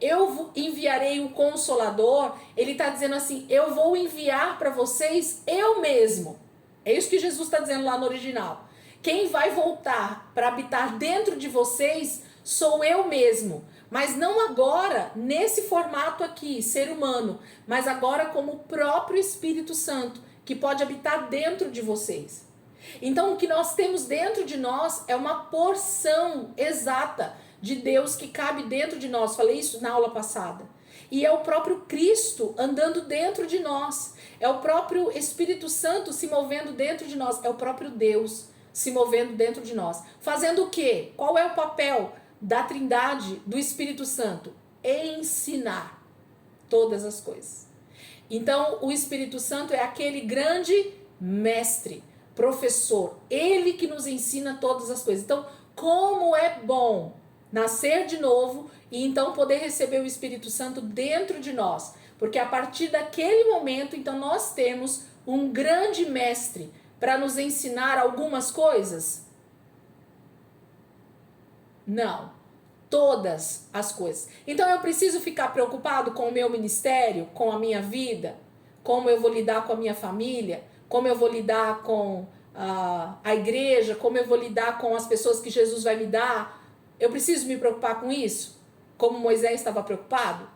eu enviarei o Consolador, ele está dizendo assim, eu vou enviar para vocês eu mesmo. É isso que Jesus está dizendo lá no original. Quem vai voltar para habitar dentro de vocês sou eu mesmo. Mas não agora, nesse formato aqui, ser humano, mas agora como o próprio Espírito Santo, que pode habitar dentro de vocês. Então, o que nós temos dentro de nós é uma porção exata de Deus que cabe dentro de nós. Falei isso na aula passada. E é o próprio Cristo andando dentro de nós. É o próprio Espírito Santo se movendo dentro de nós. É o próprio Deus se movendo dentro de nós. Fazendo o quê? Qual é o papel da Trindade, do Espírito Santo? Ensinar todas as coisas. Então, o Espírito Santo é aquele grande mestre, professor, ele que nos ensina todas as coisas. Então, como é bom nascer de novo e então poder receber o Espírito Santo dentro de nós, porque a partir daquele momento, então nós temos um grande mestre para nos ensinar algumas coisas? Não, todas as coisas. Então eu preciso ficar preocupado com o meu ministério, com a minha vida, como eu vou lidar com a minha família, como eu vou lidar com a igreja, como eu vou lidar com as pessoas que Jesus vai me dar. Eu preciso me preocupar com isso? Como Moisés estava preocupado?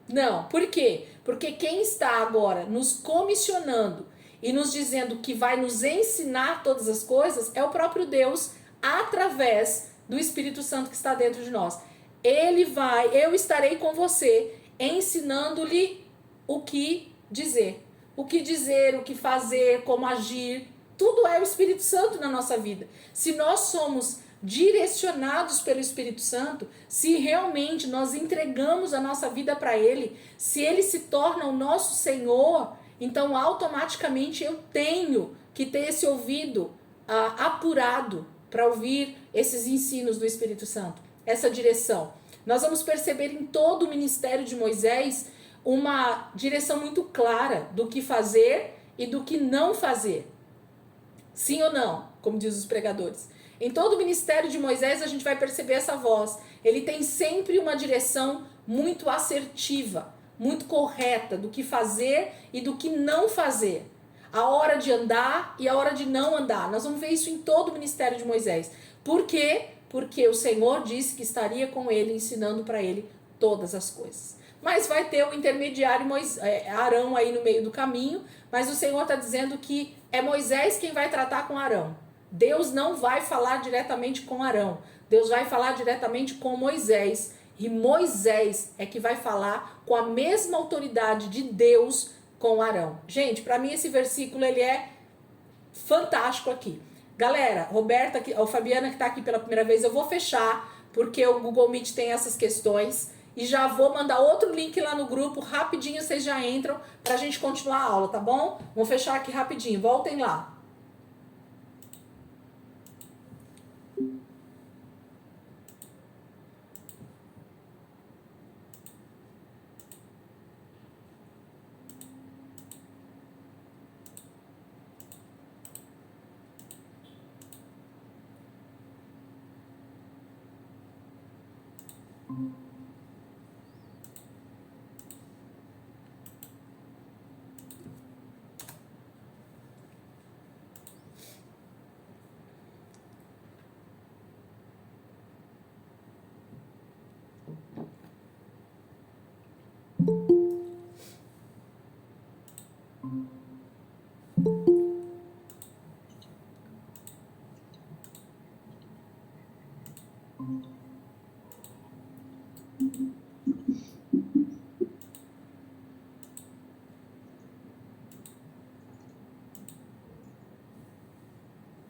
Não. Por quê? Porque quem está agora nos comissionando e nos dizendo que vai nos ensinar todas as coisas é o próprio Deus, através do Espírito Santo que está dentro de nós. Eu estarei com você, ensinando-lhe o que dizer. O que fazer, como agir, tudo é o Espírito Santo na nossa vida. Se nós somos direcionados pelo Espírito Santo, se realmente nós entregamos a nossa vida para Ele, se Ele se torna o nosso Senhor, então automaticamente eu tenho que ter esse ouvido apurado para ouvir esses ensinos do Espírito Santo, essa direção. Nós vamos perceber em todo o ministério de Moisés uma direção muito clara do que fazer e do que não fazer. Sim ou não, como diz os pregadores. Em todo o ministério de Moisés a gente vai perceber essa voz. Ele tem sempre uma direção muito assertiva, muito correta do que fazer e do que não fazer. A hora de andar e a hora de não andar. Nós vamos ver isso em todo o ministério de Moisés. Por quê? Porque o Senhor disse que estaria com ele, ensinando para ele todas as coisas. Mas vai ter o intermediário Arão aí no meio do caminho, mas o Senhor está dizendo que é Moisés quem vai tratar com Arão. Deus não vai falar diretamente com Arão, Deus vai falar diretamente com Moisés, e Moisés é que vai falar com a mesma autoridade de Deus com Arão. Gente, para mim esse versículo ele é fantástico aqui. Galera, Roberta, a Fabiana que está aqui pela primeira vez, eu vou fechar, porque o Google Meet tem essas questões. E já vou mandar outro link lá no grupo, rapidinho vocês já entram pra gente continuar a aula, tá bom? Vou fechar aqui rapidinho, voltem lá.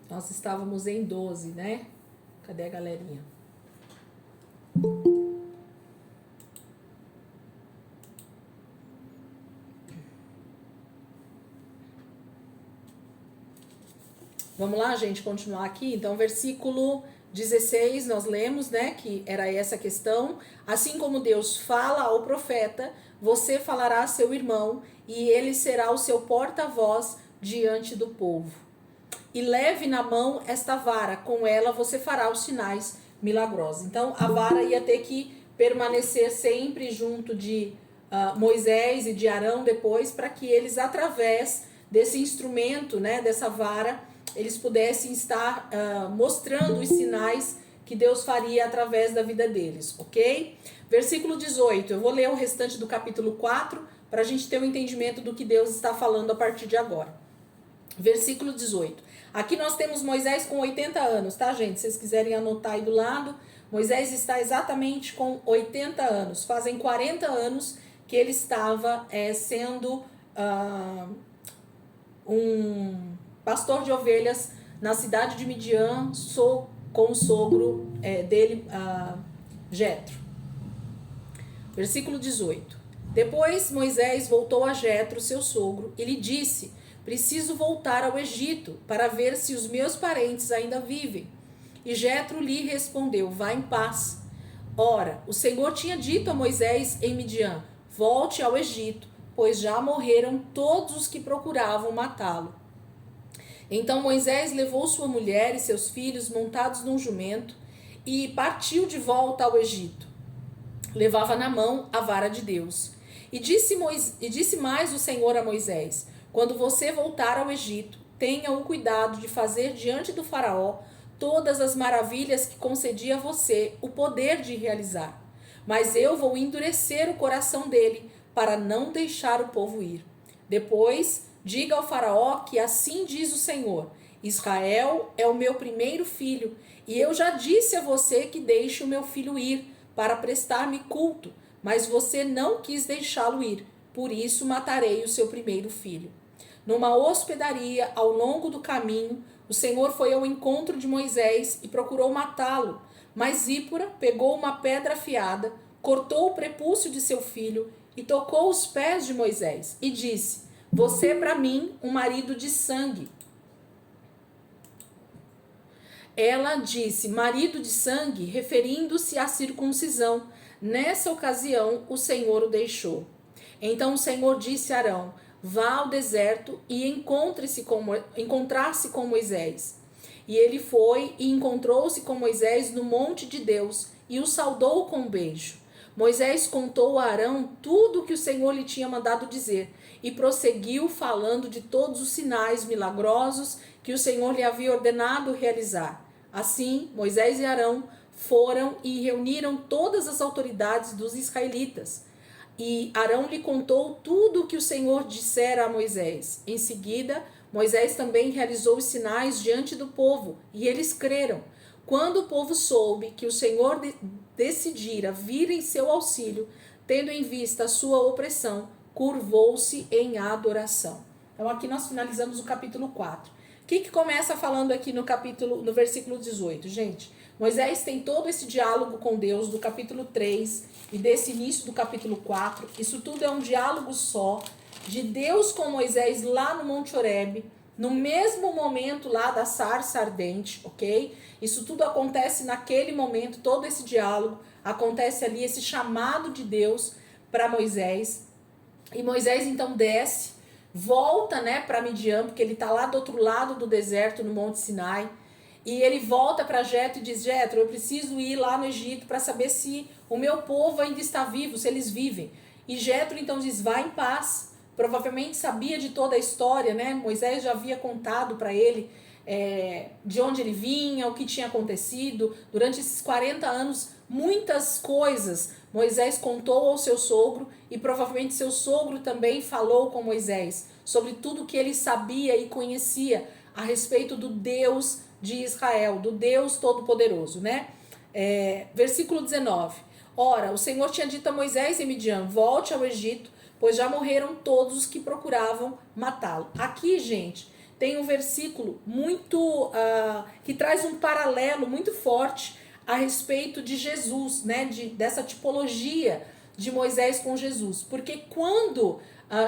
Nós estávamos em 12, né? Cadê a galerinha? Vamos lá, gente, continuar aqui. Então, versículo 16, nós lemos, né, que era essa questão. Assim como Deus fala ao profeta, você falará a seu irmão, e ele será o seu porta-voz diante do povo. E leve na mão esta vara, com ela você fará os sinais milagrosos. Então, a vara ia ter que permanecer sempre junto de Moisés e de Arão depois, para que eles, através desse instrumento, né, dessa vara, eles pudessem estar mostrando os sinais que Deus faria através da vida deles, ok? Versículo 18, eu vou ler o restante do capítulo 4, para a gente ter um entendimento do que Deus está falando a partir de agora. Versículo 18. Aqui nós temos Moisés com 80 anos, tá, gente? Se vocês quiserem anotar aí do lado, Moisés está exatamente com 80 anos. Fazem 40 anos que ele estava sendo um pastor de ovelhas na cidade de Midian, com o sogro dele, Jetro. Versículo 18. Depois Moisés voltou a Jetro, seu sogro, e lhe disse: preciso voltar ao Egito para ver se os meus parentes ainda vivem. E Jetro lhe respondeu: vá em paz. Ora, o Senhor tinha dito a Moisés em Midian: volte ao Egito, pois já morreram todos os que procuravam matá-lo. Então Moisés levou sua mulher e seus filhos montados num jumento e partiu de volta ao Egito. Levava na mão a vara de Deus. E disse mais o Senhor a Moisés: quando você voltar ao Egito, tenha o cuidado de fazer diante do faraó todas as maravilhas que concedi a você o poder de realizar. Mas eu vou endurecer o coração dele para não deixar o povo ir. Depois, diga ao faraó que assim diz o Senhor: Israel é o meu primeiro filho, e eu já disse a você que deixe o meu filho ir para prestar-me culto, mas você não quis deixá-lo ir, por isso matarei o seu primeiro filho. Numa hospedaria ao longo do caminho, o Senhor foi ao encontro de Moisés e procurou matá-lo, mas Zípora pegou uma pedra afiada, cortou o prepúcio de seu filho e tocou os pés de Moisés e disse: você é para mim um marido de sangue. Ela disse marido de sangue, referindo-se à circuncisão. Nessa ocasião, o Senhor o deixou. Então o Senhor disse a Arão: vá ao deserto e encontrar-se com Moisés. E ele foi e encontrou-se com Moisés no monte de Deus e o saudou com um beijo. Moisés contou a Arão tudo o que o Senhor lhe tinha mandado dizer e prosseguiu falando de todos os sinais milagrosos que o Senhor lhe havia ordenado realizar. Assim, Moisés e Arão foram e reuniram todas as autoridades dos israelitas. E Arão lhe contou tudo o que o Senhor dissera a Moisés. Em seguida, Moisés também realizou os sinais diante do povo, e eles creram. Quando o povo soube que o Senhor decidira vir em seu auxílio, tendo em vista a sua opressão, curvou-se em adoração. Então aqui nós finalizamos o capítulo 4. O que começa falando aqui no versículo 18, gente? Moisés tem todo esse diálogo com Deus do capítulo 3 e desse início do capítulo 4. Isso tudo é um diálogo só de Deus com Moisés lá no Monte Horebe, no mesmo momento lá da sarça ardente, ok? Isso tudo acontece naquele momento, todo esse diálogo, acontece ali esse chamado de Deus para Moisés. E Moisés então desce, volta, né, para Midian, porque ele está lá do outro lado do deserto, no Monte Sinai. E ele volta para Jetro e diz: Jetro, eu preciso ir lá no Egito para saber se o meu povo ainda está vivo, se eles vivem. E Jetro então diz: vá em paz. Provavelmente sabia de toda a história, né? Moisés já havia contado para ele de onde ele vinha, o que tinha acontecido. Durante esses 40 anos, muitas coisas Moisés contou ao seu sogro, e provavelmente seu sogro também falou com Moisés sobre tudo que ele sabia e conhecia a respeito do Deus de Israel, do Deus Todo-Poderoso, né? Versículo 19. Ora, o Senhor tinha dito a Moisés em Midian: volte ao Egito, pois já morreram todos os que procuravam matá-lo. Aqui, gente, tem um versículo muito que traz um paralelo muito forte a respeito de Jesus, né? Dessa tipologia de Moisés com Jesus. Porque quando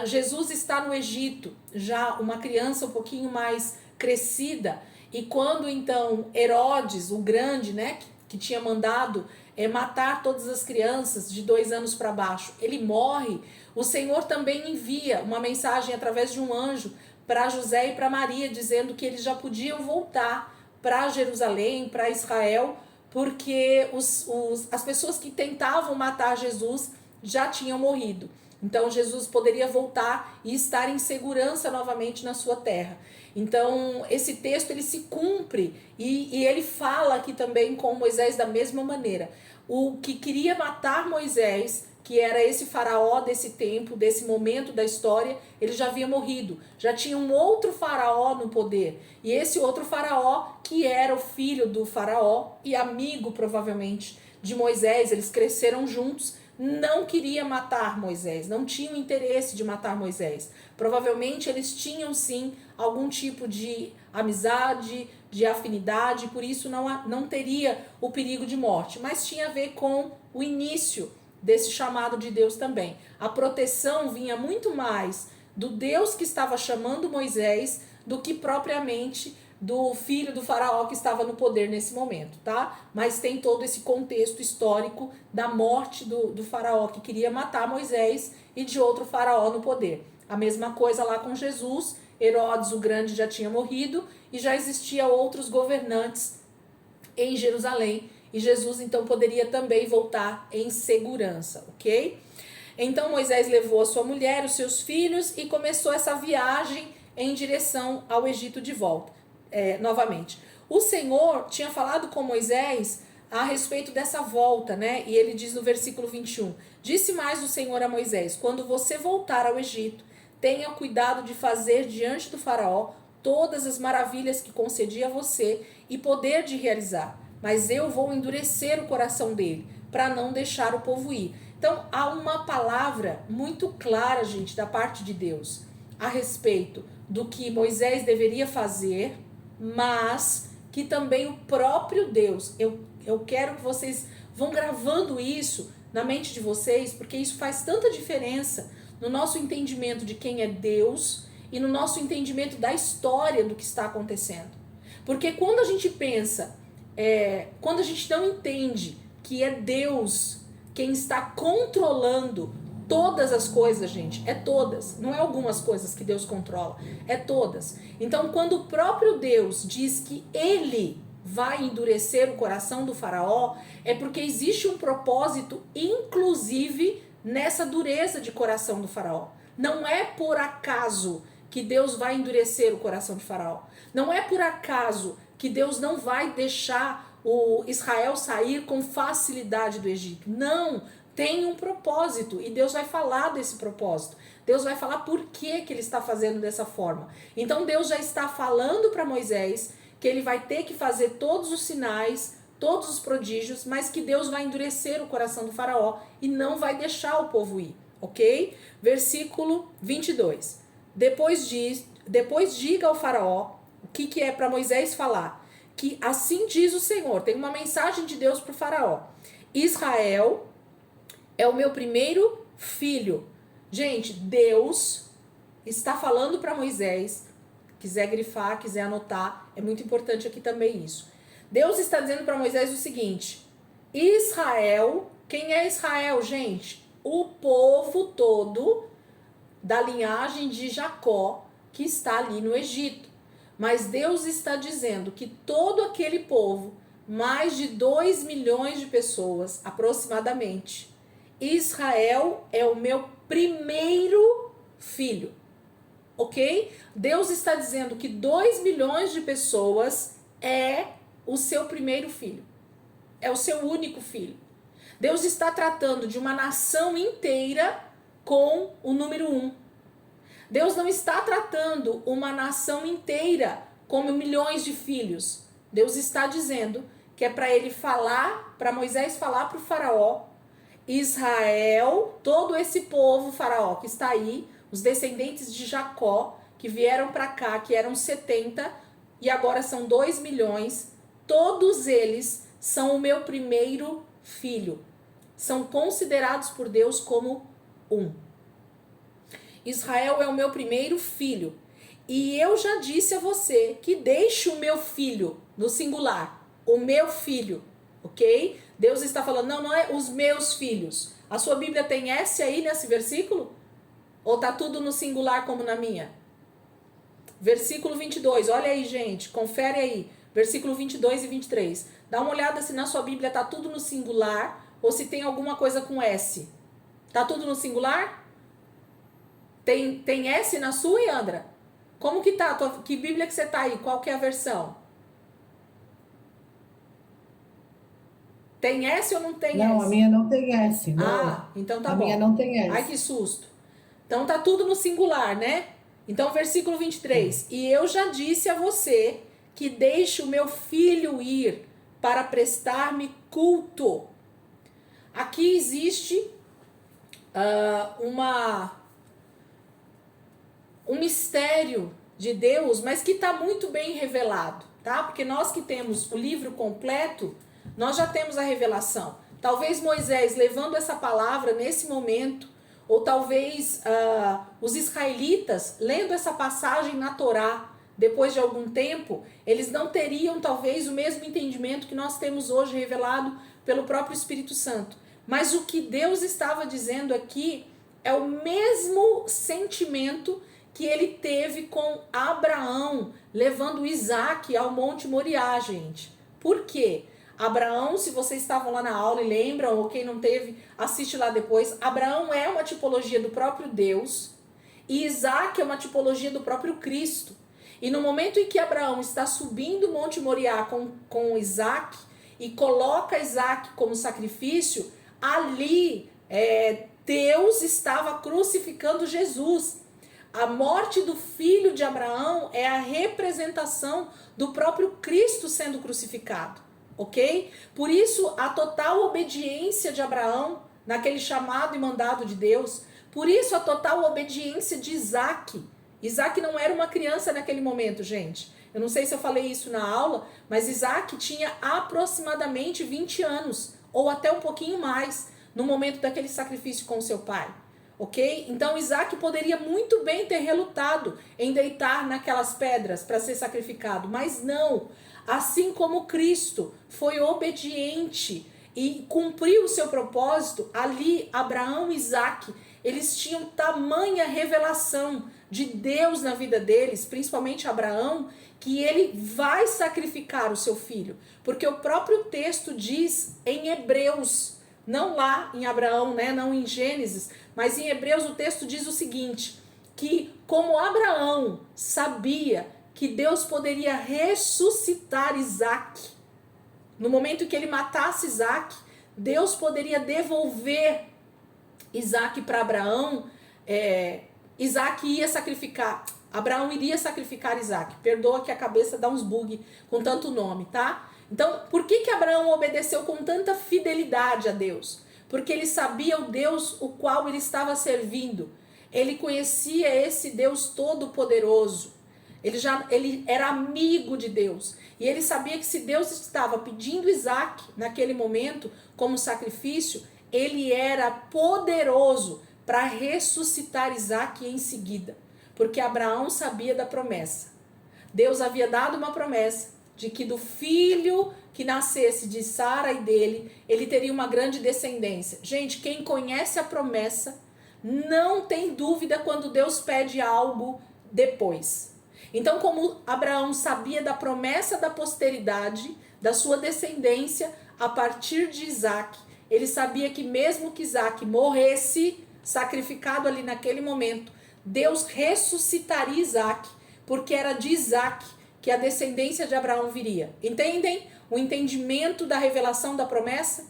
Jesus está no Egito, já uma criança um pouquinho mais crescida, e quando então Herodes, o grande, né, que tinha mandado matar todas as crianças de 2 anos para baixo, ele morre, o Senhor também envia uma mensagem através de um anjo para José e para Maria, dizendo que eles já podiam voltar para Jerusalém, para Israel, porque as pessoas que tentavam matar Jesus já tinham morrido. Então Jesus poderia voltar e estar em segurança novamente na sua terra. Então esse texto ele se cumpre e ele fala aqui também com Moisés da mesma maneira. O que queria matar Moisés, que era esse faraó desse tempo, desse momento da história, ele já havia morrido. Já tinha um outro faraó no poder. E esse outro faraó, que era o filho do faraó e amigo provavelmente de Moisés, eles cresceram juntos, não queria matar Moisés, não tinha interesse de matar Moisés. Provavelmente eles tinham sim algum tipo de amizade, de afinidade, por isso não teria o perigo de morte, mas tinha a ver com o início desse chamado de Deus também. A proteção vinha muito mais do Deus que estava chamando Moisés do que propriamente do filho do faraó que estava no poder nesse momento, tá? Mas tem todo esse contexto histórico da morte do faraó que queria matar Moisés e de outro faraó no poder. A mesma coisa lá com Jesus. Herodes o Grande já tinha morrido e já existia outros governantes em Jerusalém, e Jesus então poderia também voltar em segurança, ok? Então Moisés levou a sua mulher, os seus filhos, e começou essa viagem em direção ao Egito de volta. Novamente, o Senhor tinha falado com Moisés a respeito dessa volta, né? E ele diz no versículo 21, disse mais o Senhor a Moisés: quando você voltar ao Egito, tenha cuidado de fazer diante do faraó todas as maravilhas que concedi a você e poder de realizar, mas eu vou endurecer o coração dele, para não deixar o povo ir. Então, há uma palavra muito clara, gente, da parte de Deus, a respeito do que Moisés deveria fazer, mas que também o próprio Deus, eu quero que vocês vão gravando isso na mente de vocês, porque isso faz tanta diferença no nosso entendimento de quem é Deus e no nosso entendimento da história do que está acontecendo. Porque quando a gente pensa, quando a gente não entende que é Deus quem está controlando Todas as coisas, gente, é todas. Não é algumas coisas que Deus controla, é todas. Então, quando o próprio Deus diz que ele vai endurecer o coração do faraó, é porque existe um propósito, inclusive, nessa dureza de coração do faraó. Não é por acaso que Deus vai endurecer o coração de faraó. Não é por acaso que Deus não vai deixar o Israel sair com facilidade do Egito. Não, tem um propósito e Deus vai falar desse propósito. Deus vai falar por que ele está fazendo dessa forma. Então Deus já está falando para Moisés que ele vai ter que fazer todos os sinais, todos os prodígios, mas que Deus vai endurecer o coração do faraó e não vai deixar o povo ir, ok? Versículo 22. Depois diga ao faraó, o que é para Moisés falar? Que assim diz o Senhor, tem uma mensagem de Deus para o faraó. Israel é o meu primeiro filho. Gente, Deus está falando para Moisés, quiser grifar, quiser anotar, é muito importante aqui também isso. Deus está dizendo para Moisés o seguinte: Israel, quem é Israel, gente? O povo todo da linhagem de Jacó que está ali no Egito. Mas Deus está dizendo que todo aquele povo, mais de 2 milhões de pessoas aproximadamente, Israel é o meu primeiro filho, ok? Deus está dizendo que 2 milhões de pessoas é o seu primeiro filho, é o seu único filho. Deus está tratando de uma nação inteira com o número 1. Deus não está tratando uma nação inteira como milhões de filhos. Deus está dizendo que é para ele falar, para Moisés falar para o faraó, Israel, todo esse povo faraó que está aí, os descendentes de Jacó, que vieram para cá, que eram 70 e agora são 2 milhões, todos eles são o meu primeiro filho. São considerados por Deus como um. Israel é o meu primeiro filho. E eu já disse a você que deixe o meu filho, no singular, o meu filho, ok? Deus está falando, não é os meus filhos. A sua Bíblia tem S aí nesse versículo? Ou tá tudo no singular como na minha? Versículo 22, olha aí, gente, confere aí. Versículo 22 e 23. Dá uma olhada se na sua Bíblia tá tudo no singular ou se tem alguma coisa com S. Tá tudo no singular? Tem S na sua, Yandra? Como que tá? Que Bíblia que você tá aí? Qual que é a versão? Tem S ou não tem S? Não, a minha não tem S. Não. Ah, então tá bom. A minha não tem S. Ai, que susto. Então tá tudo no singular, né? Então, versículo 23. E eu já disse a você que deixe o meu filho ir para prestar-me culto. Aqui existe um mistério de Deus, mas que está muito bem revelado, tá? Porque nós que temos o livro completo, nós já temos a revelação. Talvez Moisés levando essa palavra nesse momento, ou talvez os israelitas lendo essa passagem na Torá, depois de algum tempo, eles não teriam talvez o mesmo entendimento que nós temos hoje revelado pelo próprio Espírito Santo. Mas o que Deus estava dizendo aqui é o mesmo sentimento que ele teve com Abraão, levando Isaac ao Monte Moriá, gente. Por quê? Abraão, se vocês estavam lá na aula e lembram, ou quem não teve, assiste lá depois. Abraão é uma tipologia do próprio Deus e Isaac é uma tipologia do próprio Cristo. E no momento em que Abraão está subindo o Monte Moriá com Isaac e coloca Isaac como sacrifício, ali Deus estava crucificando Jesus. A morte do filho de Abraão é a representação do próprio Cristo sendo crucificado, ok? Por isso, a total obediência de Abraão naquele chamado e mandado de Deus, por isso a total obediência de Isaac. Isaac não era uma criança naquele momento, gente. Eu não sei se eu falei isso na aula, mas Isaac tinha aproximadamente 20 anos, ou até um pouquinho mais, no momento daquele sacrifício com seu pai. Ok? Então Isaac poderia muito bem ter relutado em deitar naquelas pedras para ser sacrificado, mas não. Assim como Cristo foi obediente e cumpriu o seu propósito, ali Abraão e Isaac, eles tinham tamanha revelação de Deus na vida deles, principalmente Abraão, que ele vai sacrificar o seu filho. Porque o próprio texto diz em Hebreus, não lá em Abraão, né, não em Gênesis, mas em Hebreus o texto diz o seguinte, que como Abraão sabia que Deus poderia ressuscitar Isaac, no momento em que ele matasse Isaac, Deus poderia devolver Isaac para Abraão, Isaac ia sacrificar, Abraão iria sacrificar Isaac. Perdoa que a cabeça dá uns bug com tanto nome, tá? Então, por que Abraão obedeceu com tanta fidelidade a Deus? Porque ele sabia o Deus o qual ele estava servindo. Ele conhecia esse Deus todo-poderoso. Ele era amigo de Deus. E ele sabia que se Deus estava pedindo Isaac naquele momento como sacrifício, ele era poderoso para ressuscitar Isaac em seguida. Porque Abraão sabia da promessa. Deus havia dado uma promessa de que do filho que nascesse de Sara e dele, ele teria uma grande descendência. Gente, quem conhece a promessa não tem dúvida quando Deus pede algo depois. Então, como Abraão sabia da promessa da posteridade, da sua descendência a partir de Isaac, ele sabia que mesmo que Isaac morresse, sacrificado ali naquele momento, Deus ressuscitaria Isaac, porque era de Isaac que a descendência de Abraão viria. Entendem? O entendimento da revelação da promessa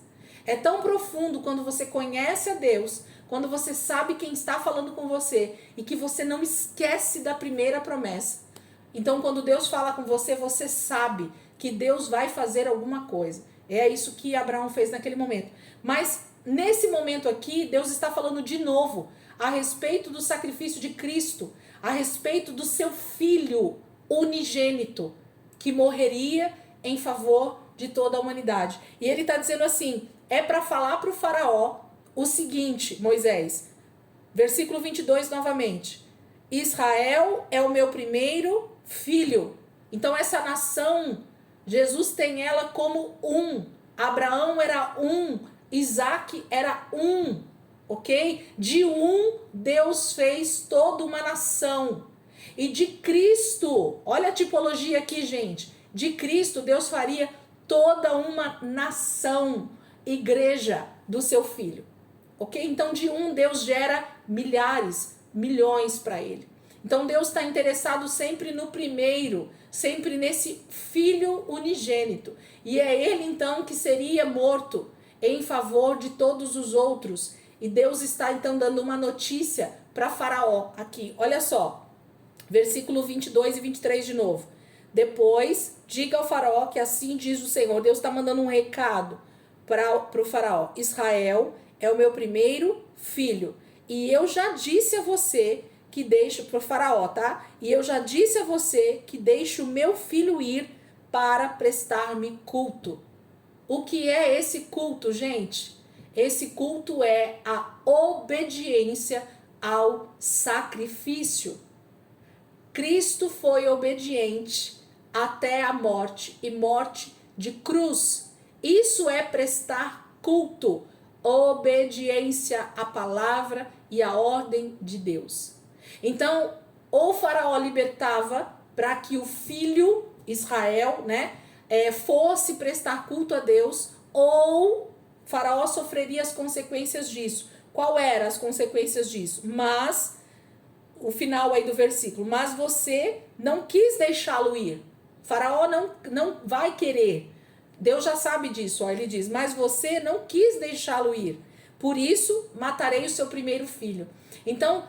é tão profundo quando você conhece a Deus, quando você sabe quem está falando com você e que você não esquece da primeira promessa. Então, quando Deus fala com você, você sabe que Deus vai fazer alguma coisa. É isso que Abraão fez naquele momento. Mas, nesse momento aqui, Deus está falando de novo a respeito do sacrifício de Cristo, a respeito do seu filho unigênito, que morreria em favor de toda a humanidade. E ele está dizendo assim, é para falar para o faraó o seguinte, Moisés, versículo 22 novamente, Israel é o meu primeiro filho. Então essa nação, Jesus tem ela como um, Abraão era um, Isaac era um, ok? De um Deus fez toda uma nação. E de Cristo, olha a tipologia aqui, gente, de Cristo Deus faria toda uma nação, igreja do seu filho. Ok? Então de um Deus gera milhares, milhões para ele. Então Deus está interessado sempre no primeiro, sempre nesse filho unigênito. E é ele então que seria morto em favor de todos os outros. E Deus está então dando uma notícia para Faraó aqui. Olha só, versículo 22 e 23 de novo. Depois, diga ao faraó que assim diz o Senhor. Deus está mandando um recado para o faraó. Israel é o meu primeiro filho. E eu já disse a você que deixe para o faraó, tá? E eu já disse a você que deixe o meu filho ir para prestar-me culto. O que é esse culto, gente? Esse culto é a obediência ao sacrifício. Cristo foi obediente até a morte e morte de cruz. Isso é prestar culto, obediência à palavra e à ordem de Deus. Então, o faraó libertava para que o filho Israel, né, fosse prestar culto a Deus, ou o faraó sofreria as consequências disso. Qual eram as consequências disso? Mas o final aí do versículo, mas você não quis deixá-lo ir. Faraó não vai querer. Deus já sabe disso, ó, ele diz, mas você não quis deixá-lo ir. Por isso, matarei o seu primeiro filho. Então,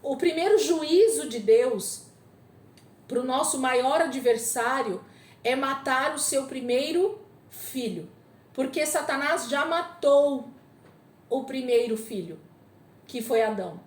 o primeiro juízo de Deus para o nosso maior adversário é matar o seu primeiro filho. Porque Satanás já matou o primeiro filho, que foi Adão.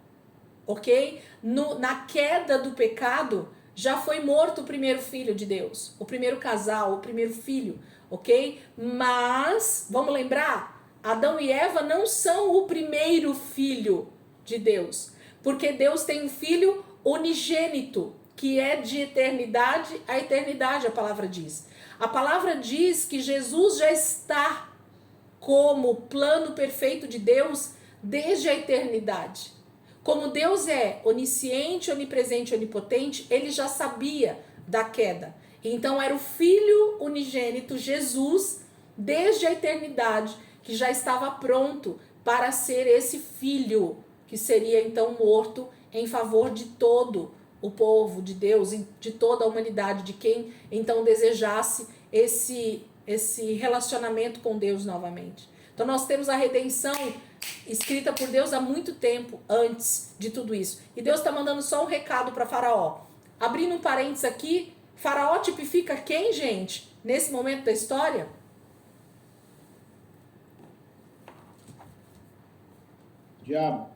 Ok? Na queda do pecado, já foi morto o primeiro filho de Deus. O primeiro casal, o primeiro filho. Ok? Mas, vamos lembrar, Adão e Eva não são o primeiro filho de Deus. Porque Deus tem um filho unigênito, que é de eternidade a eternidade, a palavra diz. A palavra diz que Jesus já está como plano perfeito de Deus desde a eternidade. Como Deus é onisciente, onipresente, onipotente, ele já sabia da queda. Então era o Filho unigênito, Jesus, desde a eternidade, que já estava pronto para ser esse filho, que seria então morto em favor de todo o povo de Deus, de toda a humanidade, de quem então desejasse esse relacionamento com Deus novamente. Então nós temos a redenção escrita por Deus há muito tempo antes de tudo isso. E Deus está mandando só um recado para Faraó. Abrindo um parênteses aqui, Faraó tipifica quem, gente, nesse momento da história? Diabo.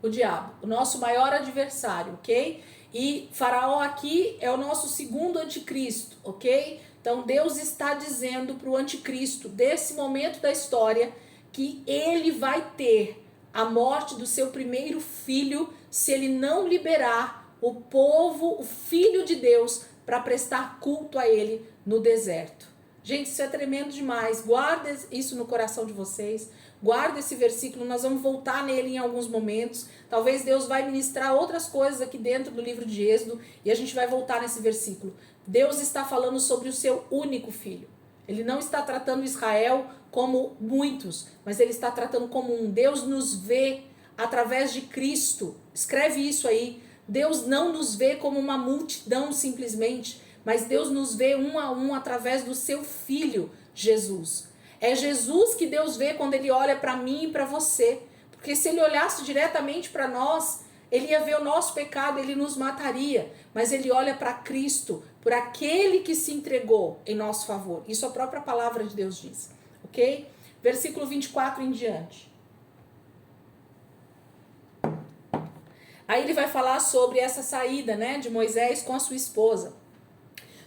O diabo, o nosso maior adversário, ok? E Faraó aqui é o nosso segundo anticristo, ok? Então Deus está dizendo para o anticristo, desse momento da história, que ele vai ter a morte do seu primeiro filho se ele não liberar o povo, o filho de Deus, para prestar culto a ele no deserto. Gente, isso é tremendo demais. Guarda isso no coração de vocês. Guarda esse versículo, nós vamos voltar nele em alguns momentos. Talvez Deus vai ministrar outras coisas aqui dentro do livro de Êxodo e a gente vai voltar nesse versículo. Deus está falando sobre o seu único filho. Ele não está tratando Israel como muitos, mas ele está tratando como um. Deus nos vê através de Cristo. Escreve isso aí. Deus não nos vê como uma multidão simplesmente, mas Deus nos vê um a um através do seu Filho, Jesus. É Jesus que Deus vê quando ele olha para mim e para você. Porque se ele olhasse diretamente para nós, ele ia ver o nosso pecado, ele nos mataria. Mas ele olha para Cristo, por aquele que se entregou em nosso favor. Isso a própria palavra de Deus diz. Ok? Versículo 24 em diante. Aí ele vai falar sobre essa saída, né, de Moisés com a sua esposa.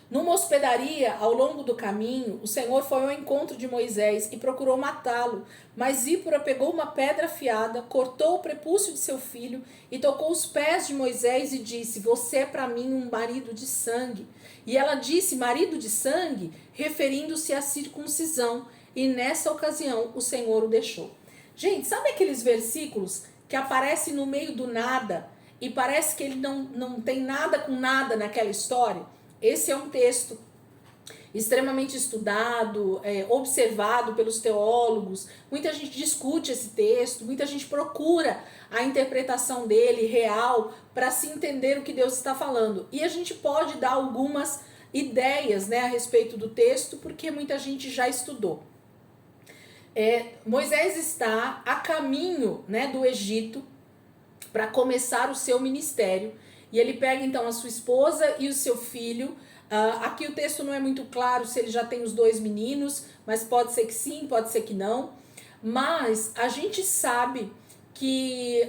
Numa hospedaria, ao longo do caminho, o Senhor foi ao encontro de Moisés e procurou matá-lo. Mas Zípora pegou uma pedra afiada, cortou o prepúcio de seu filho e tocou os pés de Moisés e disse: "Você é para mim um marido de sangue." E ela disse marido de sangue, referindo-se à circuncisão. E nessa ocasião o Senhor o deixou. Gente, sabe aqueles versículos que aparecem no meio do nada e parece que ele não tem nada com nada naquela história? Esse é um texto extremamente estudado, observado pelos teólogos. Muita gente discute esse texto, muita gente procura a interpretação dele real para se entender o que Deus está falando. E a gente pode dar algumas ideias, né, a respeito do texto, porque muita gente já estudou. Moisés está a caminho, né, do Egito para começar o seu ministério. E ele pega então a sua esposa e o seu filho. Aqui o texto não é muito claro se ele já tem os dois meninos, mas pode ser que sim, pode ser que não. Mas a gente sabe que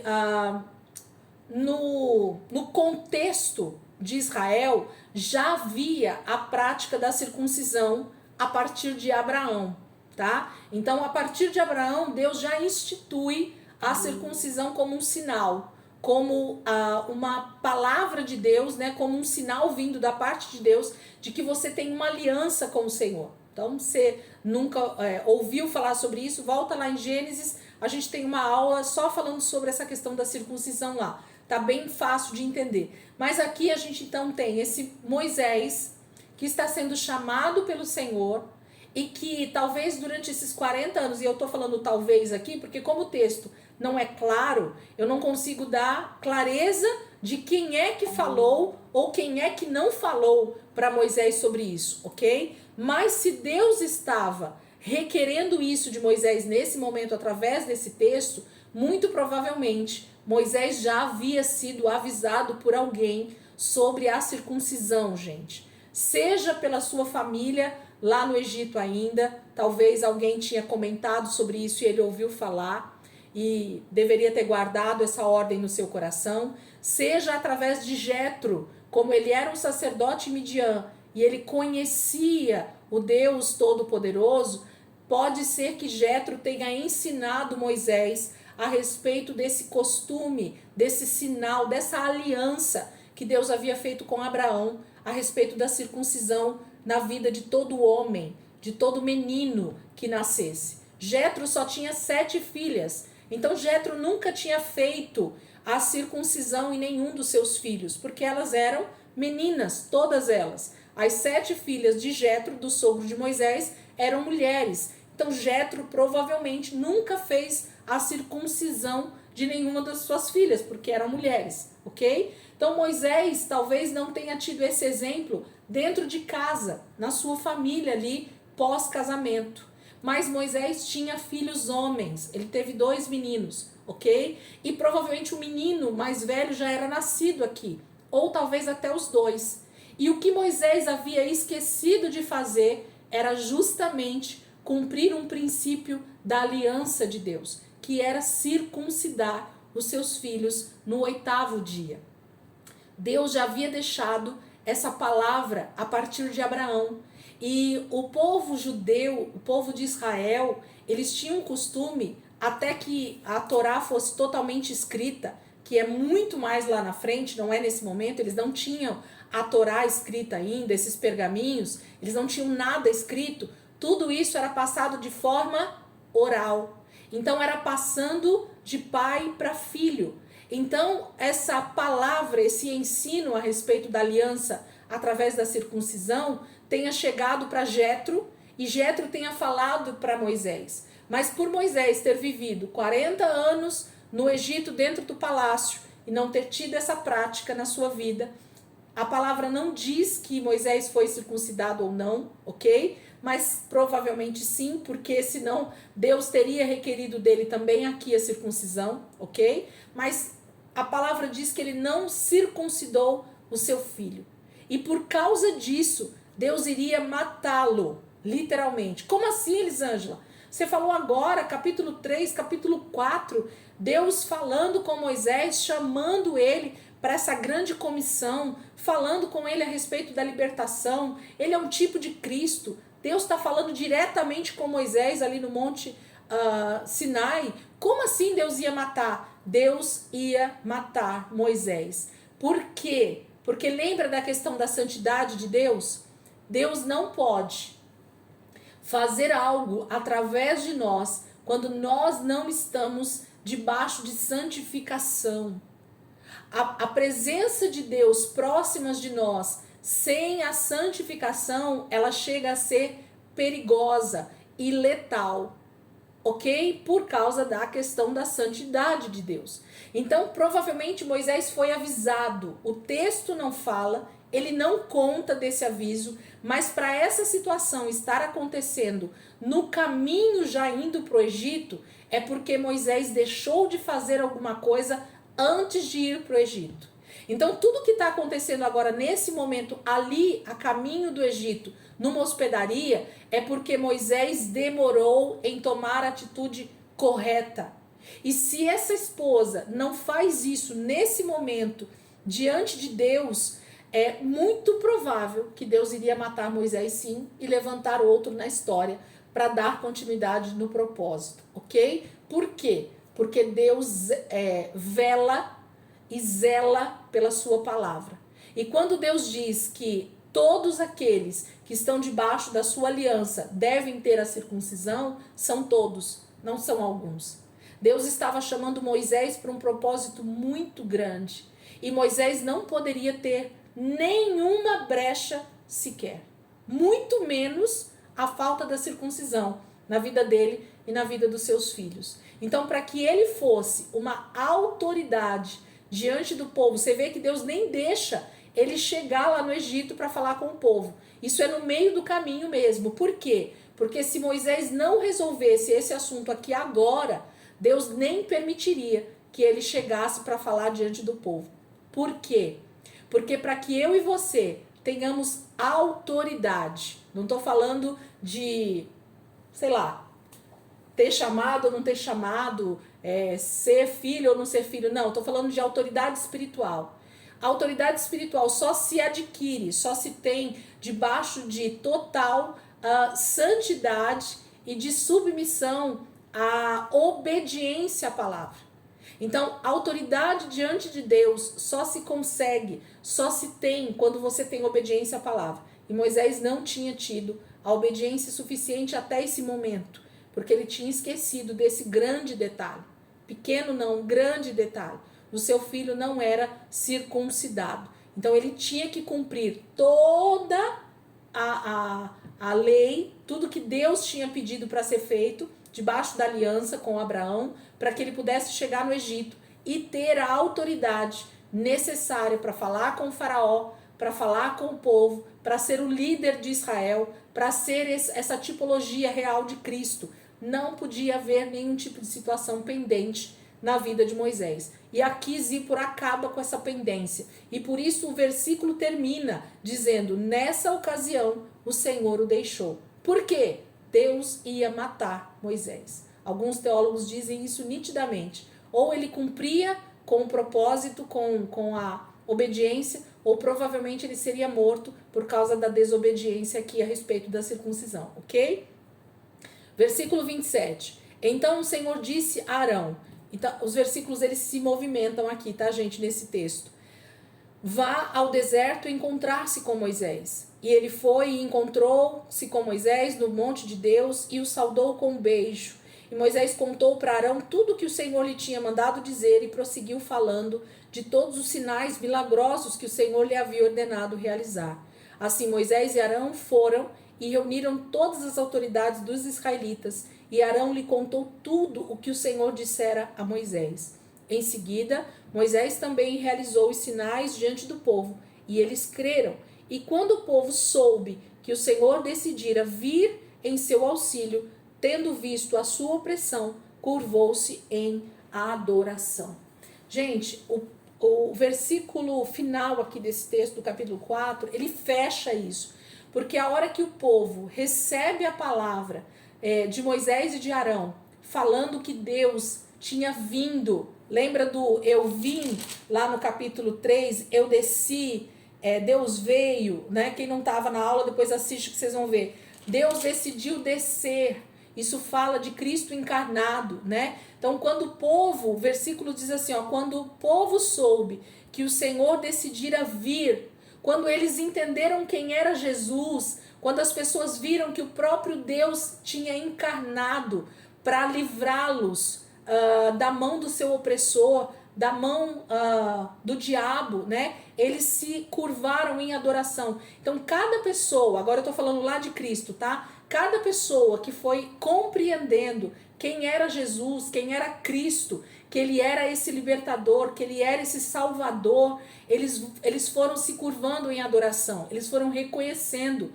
no contexto de Israel já havia a prática da circuncisão a partir de Abraão, tá? Então, a partir de Abraão, Deus já institui a circuncisão como um sinal, como uma palavra de Deus, né, como um sinal vindo da parte de Deus de que você tem uma aliança com o Senhor. Então, você nunca ouviu falar sobre isso, volta lá em Gênesis, a gente tem uma aula só falando sobre essa questão da circuncisão lá. Tá bem fácil de entender. Mas aqui a gente então tem esse Moisés que está sendo chamado pelo Senhor e que talvez durante esses 40 anos, e eu tô falando talvez aqui, porque como o texto não é claro, eu não consigo dar clareza de quem é que falou ou quem é que não falou para Moisés sobre isso, ok? Mas se Deus estava requerendo isso de Moisés nesse momento através desse texto, muito provavelmente Moisés já havia sido avisado por alguém sobre a circuncisão, gente. Seja pela sua família lá no Egito ainda, talvez alguém tinha comentado sobre isso e ele ouviu falar e deveria ter guardado essa ordem no seu coração, seja através de Jetro, como ele era um sacerdote Midian e ele conhecia o Deus Todo-Poderoso, pode ser que Jetro tenha ensinado Moisés a respeito desse costume, desse sinal, dessa aliança que Deus havia feito com Abraão a respeito da circuncisão na vida de todo homem, de todo menino que nascesse. Jetro só tinha 7 filhas, então Jetro nunca tinha feito a circuncisão em nenhum dos seus filhos, porque elas eram meninas, todas elas. As 7 filhas de Jetro, do sogro de Moisés, eram mulheres. Então Jetro provavelmente nunca fez a circuncisão de nenhuma das suas filhas, porque eram mulheres, ok? Então Moisés talvez não tenha tido esse exemplo dentro de casa, na sua família ali, pós-casamento. Mas Moisés tinha filhos homens, ele teve 2 meninos, ok? E provavelmente o menino mais velho já era nascido aqui, ou talvez até os 2. E o que Moisés havia esquecido de fazer era justamente cumprir um princípio da aliança de Deus, que era circuncidar os seus filhos no 8º dia. Deus já havia deixado essa palavra a partir de Abraão. E o povo judeu, o povo de Israel, eles tinham um costume, até que a Torá fosse totalmente escrita, que é muito mais lá na frente, não é nesse momento, eles não tinham a Torá escrita ainda, esses pergaminhos, eles não tinham nada escrito, tudo isso era passado de forma oral. Então era passando de pai para filho. Então essa palavra, esse ensino a respeito da aliança através da circuncisão tenha chegado para Jetro e Jetro tenha falado para Moisés. Mas por Moisés ter vivido 40 anos no Egito dentro do palácio e não ter tido essa prática na sua vida, a palavra não diz que Moisés foi circuncidado ou não, ok? Mas provavelmente sim, porque senão Deus teria requerido dele também aqui a circuncisão, ok? Mas a palavra diz que ele não circuncidou o seu filho. E por causa disso, Deus iria matá-lo, literalmente. Como assim, Elisângela? Você falou agora, capítulo 3, capítulo 4, Deus falando com Moisés, chamando ele para essa grande comissão, falando com ele a respeito da libertação. Ele é um tipo de Cristo. Deus está falando diretamente com Moisés ali no Monte Sinai. Como assim Deus ia matar? Deus ia matar Moisés. Por quê? Porque lembra da questão da santidade de Deus? Deus não pode fazer algo através de nós quando nós não estamos debaixo de santificação. A presença de Deus próximas de nós, sem a santificação, ela chega a ser perigosa e letal, ok? Por causa da questão da santidade de Deus. Então, provavelmente Moisés foi avisado. O texto não fala, ele não conta desse aviso, mas para essa situação estar acontecendo no caminho já indo para o Egito, é porque Moisés deixou de fazer alguma coisa antes de ir para o Egito. Então, tudo que está acontecendo agora, nesse momento, ali, a caminho do Egito, numa hospedaria, é porque Moisés demorou em tomar a atitude correta. E se essa esposa não faz isso nesse momento, diante de Deus, é muito provável que Deus iria matar Moisés sim e levantar outro na história para dar continuidade no propósito, ok? Por quê? Porque Deus vela e zela pela sua palavra. E quando Deus diz que todos aqueles que estão debaixo da sua aliança devem ter a circuncisão, são todos, não são alguns. Deus estava chamando Moisés para um propósito muito grande. E Moisés não poderia ter nenhuma brecha sequer. Muito menos a falta da circuncisão na vida dele e na vida dos seus filhos. Então, para que ele fosse uma autoridade diante do povo, você vê que Deus nem deixa ele chegar lá no Egito para falar com o povo. Isso é no meio do caminho mesmo. Por quê? Porque se Moisés não resolvesse esse assunto aqui agora, Deus nem permitiria que ele chegasse para falar diante do povo. Por quê? Porque para que eu e você tenhamos autoridade, não estou falando de, sei lá, ter chamado ou não ter chamado, ser filho ou não ser filho, não, estou falando de autoridade espiritual. A autoridade espiritual só se adquire, só se tem debaixo de total santidade e de submissão à obediência à palavra. Então, a autoridade diante de Deus só se consegue, só se tem quando você tem obediência à palavra. E Moisés não tinha tido a obediência suficiente até esse momento, porque ele tinha esquecido desse grande detalhe. Pequeno não, grande detalhe. do seu filho não era circuncidado. Então ele tinha que cumprir toda a lei, tudo que Deus tinha pedido para ser feito, debaixo da aliança com Abraão, para que ele pudesse chegar no Egito e ter a autoridade necessária para falar com o faraó, para falar com o povo, para ser o líder de Israel, para ser essa tipologia real de Cristo. Não podia haver nenhum tipo de situação pendente na vida de Moisés. E aqui Zípora acaba com essa pendência. E por isso o versículo termina dizendo: nessa ocasião o Senhor o deixou. Por quê? Deus ia matar Moisés. Alguns teólogos dizem isso nitidamente. Ou ele cumpria com o propósito, com a obediência, ou provavelmente ele seria morto por causa da desobediência aqui a respeito da circuncisão, ok? Versículo 27. Então o Senhor disse a Arão. Então, os versículos eles se movimentam aqui, tá, gente, nesse texto. Vá ao deserto encontrar-se com Moisés. E ele foi e encontrou-se com Moisés no monte de Deus e o saudou com um beijo. E Moisés contou para Arão tudo que o Senhor lhe tinha mandado dizer e prosseguiu falando de todos os sinais milagrosos que o Senhor lhe havia ordenado realizar. Assim Moisés e Arão foram e reuniram todas as autoridades dos israelitas, e Arão lhe contou tudo o que o Senhor dissera a Moisés. Em seguida, Moisés também realizou os sinais diante do povo, e eles creram. E quando o povo soube que o Senhor decidira vir em seu auxílio, tendo visto a sua opressão, curvou-se em adoração. Gente, o versículo final aqui desse texto, do capítulo 4, ele fecha isso. Porque a hora que o povo recebe a palavra de Moisés e de Arão, falando que Deus tinha vindo, lembra do eu vim, lá no capítulo 3, eu desci, Deus veio, né? Quem não estava na aula, depois assiste que vocês vão ver. Deus decidiu descer, isso fala de Cristo encarnado, né? Então, quando o povo, o versículo diz assim, ó, quando o povo soube que o Senhor decidira vir, quando eles entenderam quem era Jesus, quando as pessoas viram que o próprio Deus tinha encarnado para livrá-los da mão do seu opressor, da mão do diabo, né? Eles se curvaram em adoração. Então, cada pessoa, agora eu tô falando lá de Cristo, tá? Cada pessoa que foi compreendendo quem era Jesus, quem era Cristo, que ele era esse libertador, que ele era esse salvador, eles foram se curvando em adoração, eles foram reconhecendo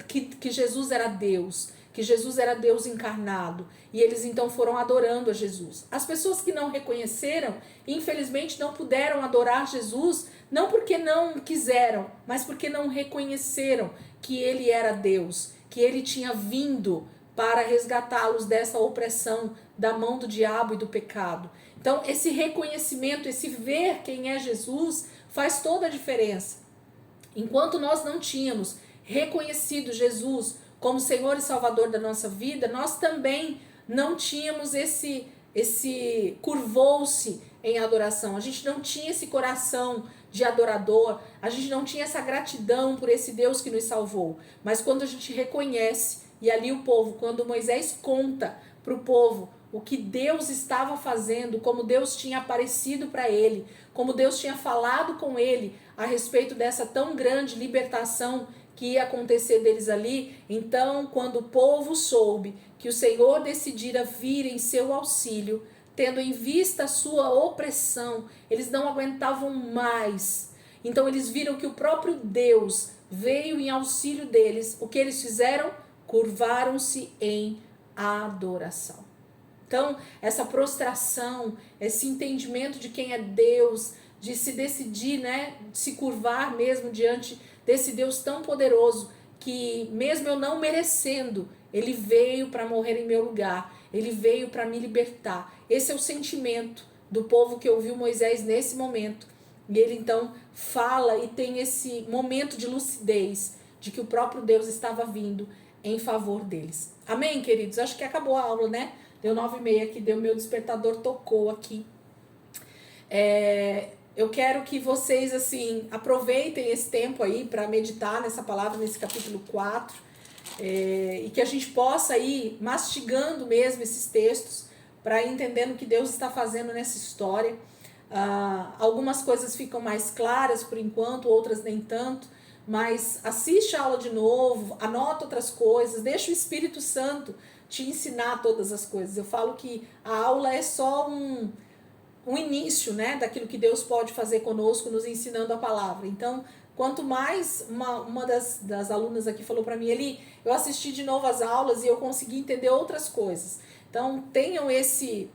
que Jesus era Deus, que Jesus era Deus encarnado, e eles então foram adorando a Jesus. As pessoas que não reconheceram, infelizmente não puderam adorar Jesus, não porque não quiseram, mas porque não reconheceram que ele era Deus, que ele tinha vindo para resgatá-los dessa opressão da mão do diabo e do pecado. Então, esse reconhecimento, esse ver quem é Jesus, faz toda a diferença. Enquanto nós não tínhamos reconhecido Jesus como Senhor e Salvador da nossa vida, nós também não tínhamos esse curvou-se em adoração. A gente não tinha esse coração de adorador, a gente não tinha essa gratidão por esse Deus que nos salvou. Mas quando a gente reconhece, e ali o povo, quando Moisés conta para o povo o que Deus estava fazendo, como Deus tinha aparecido para ele, como Deus tinha falado com ele a respeito dessa tão grande libertação que ia acontecer deles ali, então quando o povo soube que o Senhor decidira vir em seu auxílio, tendo em vista a sua opressão, eles não aguentavam mais. Então eles viram que o próprio Deus veio em auxílio deles. O que eles fizeram? Curvaram-se em adoração. Então, essa prostração, esse entendimento de quem é Deus, de se decidir, né, de se curvar mesmo diante desse Deus tão poderoso, que mesmo eu não merecendo, ele veio para morrer em meu lugar, ele veio para me libertar. Esse é o sentimento do povo que ouviu Moisés nesse momento. E ele então fala e tem esse momento de lucidez, de que o próprio Deus estava vindo em favor deles. Amém, queridos? Acho que acabou a aula, né? Deu 9h30 aqui, deu meu despertador, tocou aqui. Eu quero que vocês, assim, aproveitem esse tempo aí para meditar nessa palavra, nesse capítulo 4, e que a gente possa ir mastigando mesmo esses textos, para ir entendendo o que Deus está fazendo nessa história. Algumas coisas ficam mais claras por enquanto, outras nem tanto, mas assiste a aula de novo, anota outras coisas, deixa o Espírito Santo te ensinar todas as coisas. Eu falo que a aula é só um início, né, daquilo que Deus pode fazer conosco, nos ensinando a palavra. Então, quanto mais, uma das alunas aqui falou para mim, eu assisti de novo as aulas e eu consegui entender outras coisas. Então, tenham esse